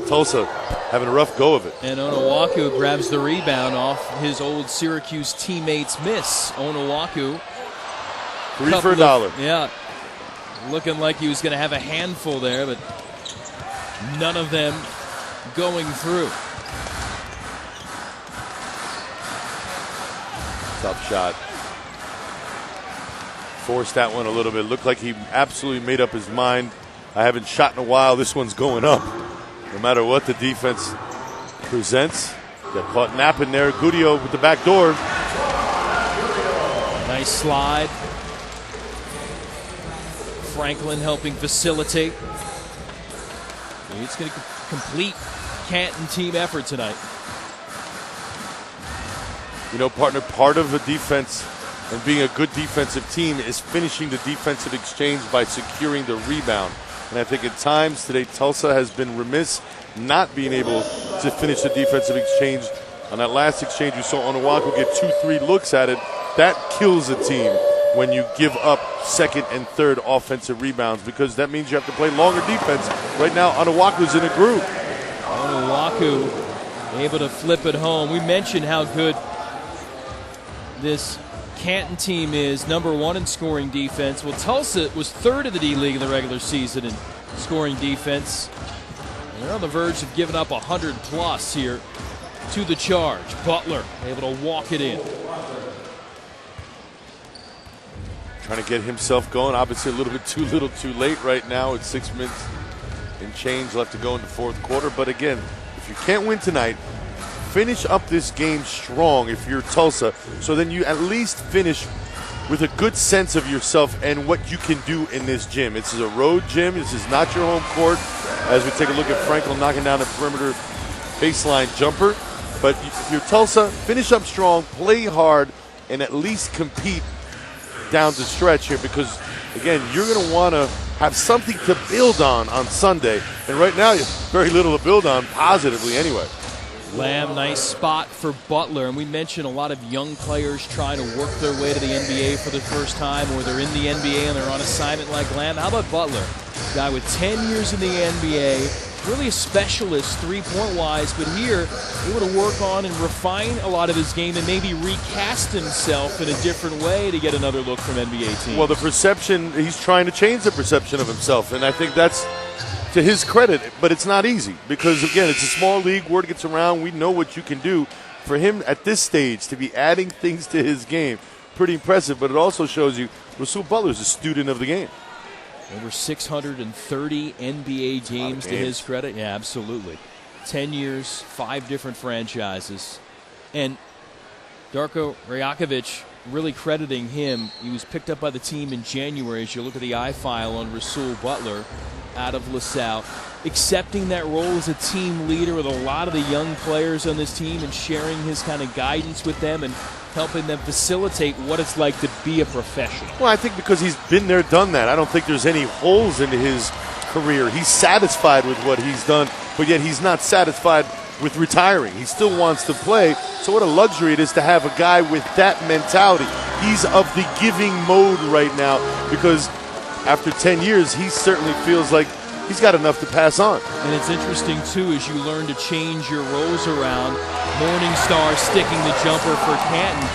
Tulsa having a rough go of it. And Onowaku grabs the rebound off his old Syracuse teammate's miss. Onowaku. 3 for $1. Yeah. looking like he was going to have a handful there, but none of them going through. Tough shot. Forced that one a little bit. Looked like he absolutely made up his mind. I haven't shot in a while. This one's going up. No matter what the defense presents. Got caught napping there. Guddio with the back door. Nice slide. Franklin helping facilitate. It's going to complete Canton team effort tonight. You know, partner, part of a defense and being a good defensive team is finishing the defensive exchange by securing the rebound. And I think at times today Tulsa has been remiss not being able to finish the defensive exchange. On that last exchange, you saw Onuaku get 2-3 looks at it. That kills a team when you give up second and third offensive rebounds, because that means you have to play longer defense. Right now, Onuaku's in a groove. Onuaku able to flip it home. We mentioned how good this Canton team is, #1 in scoring defense. Well, Tulsa was third in the D-League in the regular season in scoring defense. And they're on the verge of giving up 100+ here to the charge. Butler able to walk it in. Trying to get himself going. Obviously a little bit too little too late right now. It's 6 minutes and change left to go in the fourth quarter. But again, if you can't win tonight, finish up this game strong if you're Tulsa, so then you at least finish with a good sense of yourself and what you can do in this gym. This is a road gym. This is not your home court. As we take a look at Franklin knocking down a perimeter baseline jumper. But if you're Tulsa, finish up strong, play hard, and at least compete down the stretch here, because, again, you're going to want to have something to build on Sunday. And right now, very little to build on positively anyway. Lamb, nice spot for Butler. And we mentioned a lot of young players trying to work their way to the NBA for the first time, or they're in the NBA and they're on assignment like Lamb. How about Butler? Guy with 10 years in the NBA, really a specialist three-point wise, but here able to work on and refine a lot of his game and maybe recast himself in a different way to get another look from NBA teams. Well, the perception, he's trying to change the perception of himself, and I think that's to his credit, but it's not easy because, again, it's a small league. Word gets around. We know what you can do. For him at this stage to be adding things to his game, pretty impressive, but it also shows you Rasul Butler's a student of the game. Over 630 NBA games to his credit. Yeah, absolutely. 10 years, 5 different franchises. And Darko Rajakovic really crediting him. He was picked up by the team in January, as you look at the I-file on Rasul Butler out of LaSalle, accepting that role as a team leader with a lot of the young players on this team and sharing his kind of guidance with them and helping them facilitate what it's like to be a professional. Well, I think because he's been there, done that. I don't think there's any holes in his career. He's satisfied with what he's done, but yet he's not satisfied with retiring. He still wants to play. So what a luxury it is to have a guy with that mentality. He's of the giving mode right now because after 10 years, he certainly feels like he's got enough to pass on. And it's interesting, too, as you learn to change your roles around. Morningstar sticking the jumper for Canton.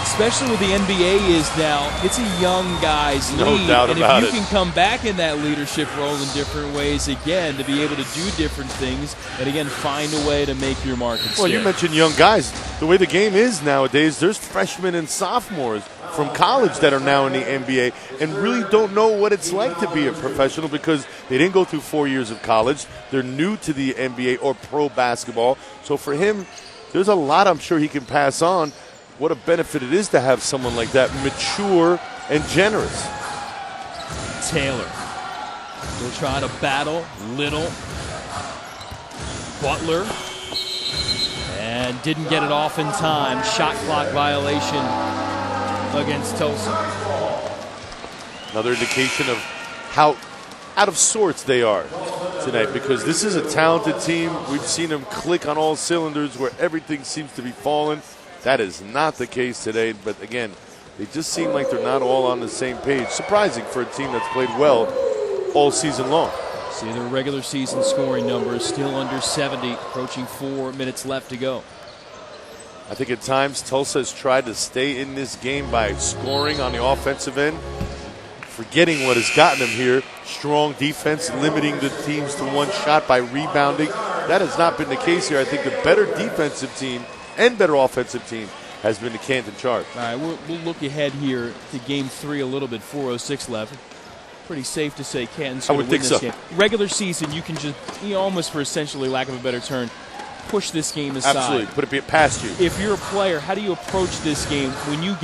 Especially with the NBA is now, it's a young guy's league. No doubt about it. And if you can come back in that leadership role in different ways again, to be able to do different things, and again, find a way to make your mark and Well, you mentioned young guys. The way the game is nowadays, there's freshmen and sophomores from college that are now in the NBA and really don't know what it's like to be a professional because they didn't go through 4 years of college. They're new to the NBA or pro basketball. So for him, there's a lot I'm sure he can pass on. What a benefit it is to have someone like that, mature and generous. Taylor will try to battle Little. Butler. And didn't get it off in time. Shot clock violation against Tulsa. Another indication of how out of sorts they are tonight, because this is a talented team. We've seen them click on all cylinders where everything seems to be falling. That is not the case today, but again, they just seem like they're not all on the same page. Surprising for a team that's played well all season long. See their regular season scoring numbers still under 70, approaching 4 minutes left to go. I think at times Tulsa has tried to stay in this game by scoring on the offensive end. forgetting what has gotten them here. Strong defense, limiting the teams to one shot by rebounding. That has not been the case here. I think the better defensive team and better offensive team has been the Canton Charge. All right, we'll look ahead here to Game 3 a little bit. 4:06 left. Pretty safe to say Canton's going to win this game. Regular season, you can just, almost for essentially lack of a better term, push this game aside. Absolutely, put it past you. If you're a player, how do you approach this game when you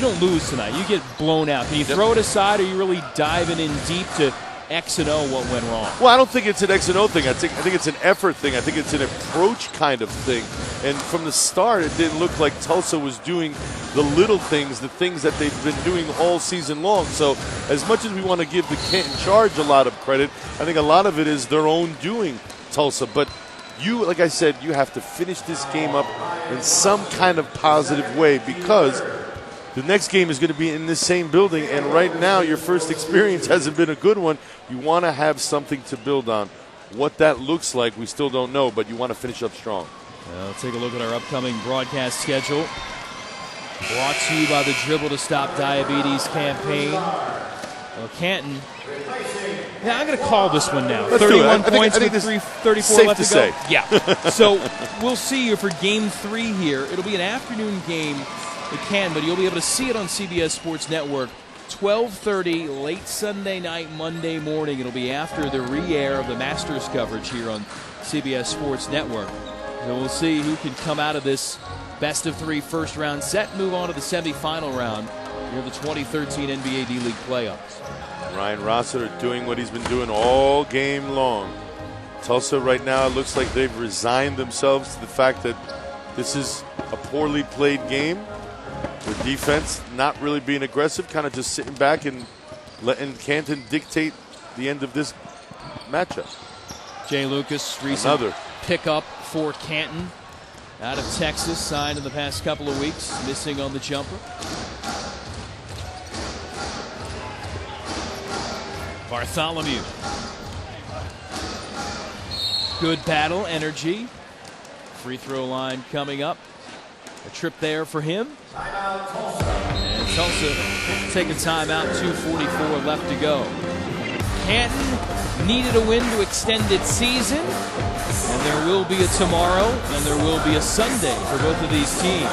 don't lose tonight, you get blown out? Can you throw it aside, or are you really diving in deep to X and O what went wrong? Well, I don't think it's an X and O thing. I think it's an effort thing. I think it's an approach kind of thing. And from the start, it didn't look like Tulsa was doing the little things, the things that they've been doing all season long. So as much as we want to give the Canton Charge a lot of credit, I think a lot of it is their own doing, Tulsa. But you, like I said, you have to finish this game up in some kind of positive way, because the next game is going to be in this same building, and right now your first experience hasn't been a good one. You want to have something to build on. What that looks like, we still don't know, but you want to finish up strong. Well, take a look at our upcoming broadcast schedule. Brought to you by the Dribble to Stop Diabetes campaign. Well, Canton, I'm going to call this one now. Let's 31 do it. points with 34 left to go. Say. Yeah. So we'll see you for Game 3 here. It'll be an afternoon game at Canton, but you'll be able to see it on CBS Sports Network. 12:30, late Sunday night, Monday morning. It'll be after the re-air of the Masters coverage here on CBS Sports Network. So we'll see who can come out of this best-of-3 first-round set and move on to the semifinal round here in the 2013 NBA D-League playoffs. Ryan Rossiter doing what he's been doing all game long. Tulsa right now, it looks like they've resigned themselves to the fact that this is a poorly played game, with defense not really being aggressive, kind of just sitting back and letting Canton dictate the end of this matchup. Jay Lucas, recent pickup for Canton out of Texas, signed in the past couple of weeks, missing on the jumper. Bartholomew. Good battle, energy. Free throw line coming up. A trip there for him. And Tulsa taking time out, 2:44 left to go. Canton needed a win to extend its season. And there will be a tomorrow, and there will be a Sunday for both of these teams.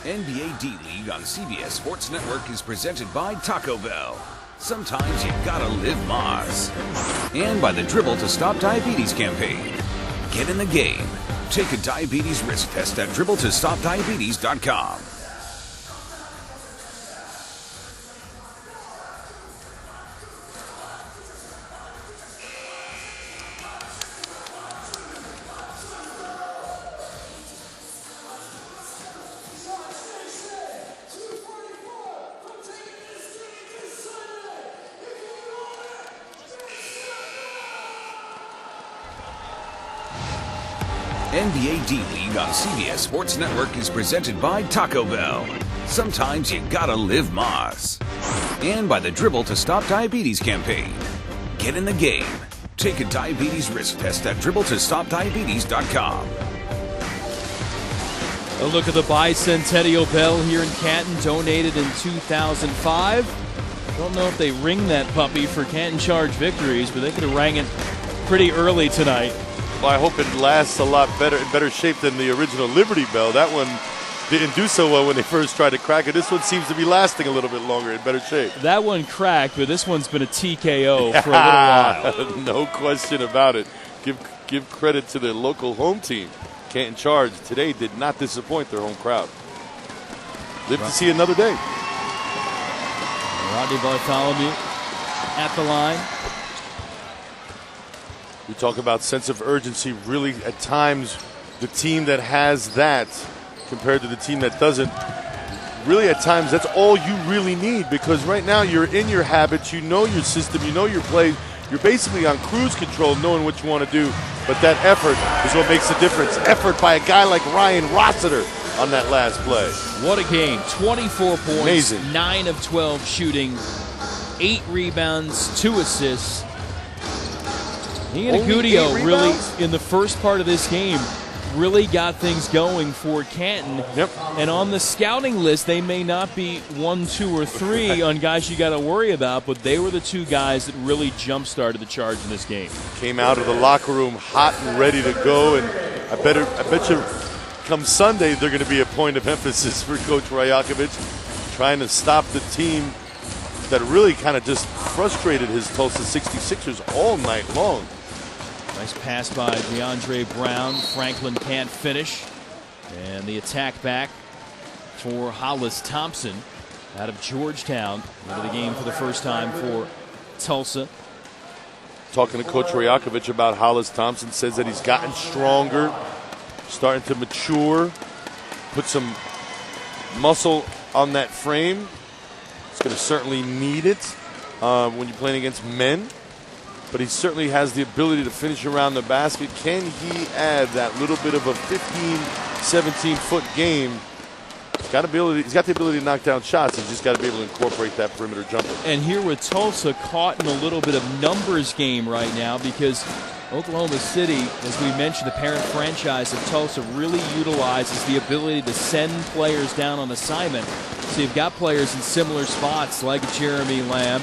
NBA D-League on CBS Sports Network is presented by Taco Bell. Sometimes you gotta live Moz. And by the Dribble to Stop Diabetes campaign. Get in the game. Take a diabetes risk test at dribbletostopdiabetes.com. NBA D-League on CBS Sports Network is presented by Taco Bell. Sometimes you gotta live Moz. And by the Dribble to Stop Diabetes campaign. Get in the game. Take a diabetes risk test at DribbleToStopDiabetes.com. A look at the Bicentennial Bell here in Canton, donated in 2005. Don't know if they ring that puppy for Canton Charge victories, but they could have rang it pretty early tonight. Well, I hope it lasts a lot better, in better shape than the original Liberty Bell. That one didn't do so well when they first tried to crack it. This one seems to be lasting a little bit longer, in better shape. That one cracked, but this one's been a TKO for a little while. No question about it. Give credit to the local home team. Canton Charge today did not disappoint their home crowd. Live to see another day. Rodney Bartholomew at the line. We talk about sense of urgency. Really, at times, the team that has that compared to the team that doesn't, really at times that's all you really need, because right now you're in your habits, you know your system, you know your play. You're basically on cruise control, knowing what you want to do, but that effort is what makes the difference. Effort by a guy like Ryan Rossiter on that last play. What a game. 24 points, amazing. 9 of 12 shooting, 8 rebounds, 2 assists. Ian Agudio really, in the first part of this game, really got things going for Canton. Yep. And on the scouting list, they may not be 1, 2, or 3 on guys you got to worry about, but they were the 2 guys that really jump-started the Charge in this game. Came out of the locker room hot and ready to go, and I bet you come Sunday they're going to be a point of emphasis for Coach Rajakovic, trying to stop the team that really kind of just frustrated his Tulsa 66ers all night long. Nice pass by DeAndre Brown. Franklin can't finish. And the attack back for Hollis Thompson out of Georgetown. Into the game for the first time for Tulsa. Talking to Coach Rajakovic about Hollis Thompson, says that he's gotten stronger, starting to mature, put some muscle on that frame. He's going to certainly need it when you're playing against men. But he certainly has the ability to finish around the basket. Can he add that little bit of a 15, 17-foot game? He's got the ability to knock down shots. He's just got to be able to incorporate that perimeter jumper. And here with Tulsa caught in a little bit of numbers game right now, because Oklahoma City, as we mentioned, the parent franchise of Tulsa, really utilizes the ability to send players down on assignment. So you've got players in similar spots like Jeremy Lamb,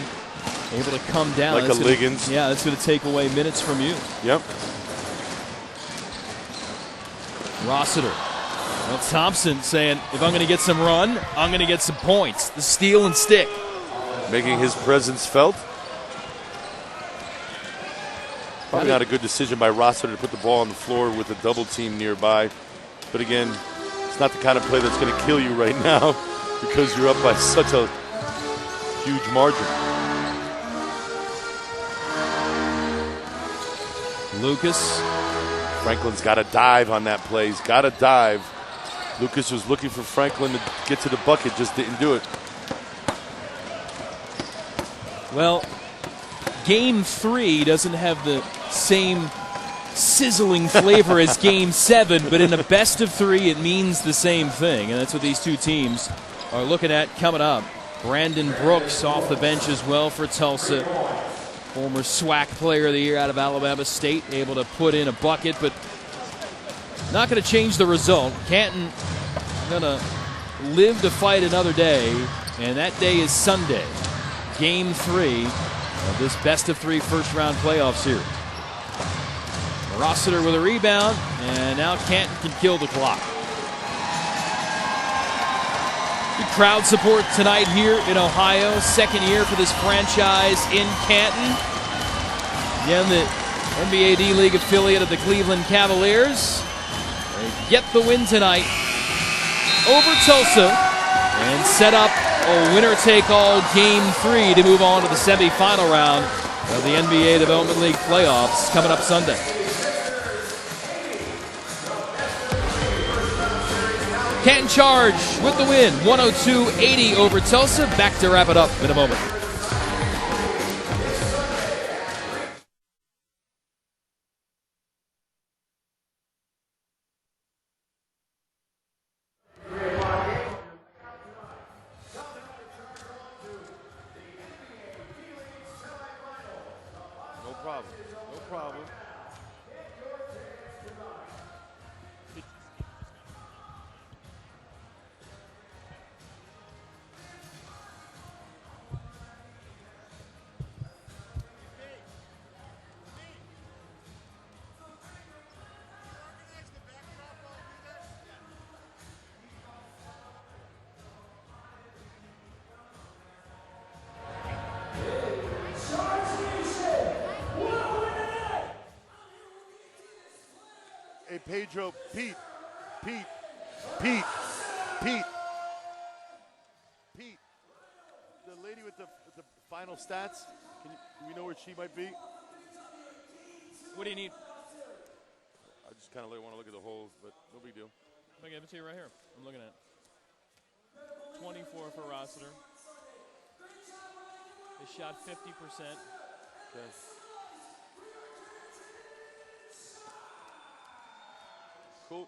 able to come down. Like a Liggins. Yeah, that's going to take away minutes from you. Yep. Rossiter. Well, Thompson saying, if I'm going to get some run, I'm going to get some points. The steal and stick. Making his presence felt. Probably not a good decision by Rossiter to put the ball on the floor with a double team nearby. But again, it's not the kind of play that's going to kill you right now because you're up by such a huge margin. Lucas. Franklin's got to dive on that play. He's got to dive. Lucas was looking for Franklin to get to the bucket, just didn't do it. Well, Game 3 doesn't have the same sizzling flavor as Game 7, but in a best of 3, it means the same thing, and that's what these two teams are looking at coming up. Brandon Brooks off the bench as well for Tulsa. Former SWAC Player of the Year out of Alabama State, able to put in a bucket, but not going to change the result. Canton going to live to fight another day, and that day is Sunday. Game 3 of this best of 3 first-round playoff series. Rossiter with a rebound, and now Canton can kill the clock. Good crowd support tonight here in Ohio. Second year for this franchise in Canton. Again, the NBA D-League affiliate of the Cleveland Cavaliers. They get the win tonight over Tulsa and set up a winner-take-all Game 3 to move on to the semifinal round of the NBA Development League playoffs coming up Sunday. Canton Charge with the win, 102-80 over Tulsa. Back to wrap it up in a moment. problem. No problem. Hey, Pedro, Pete, the lady with the final stats, do we know where she might be? What do you need? I just kind of want to look at the holes, but no big deal. I'll give it to you right here. I'm looking at it. 24 for Rossiter. They shot 50%. Okay. Cool.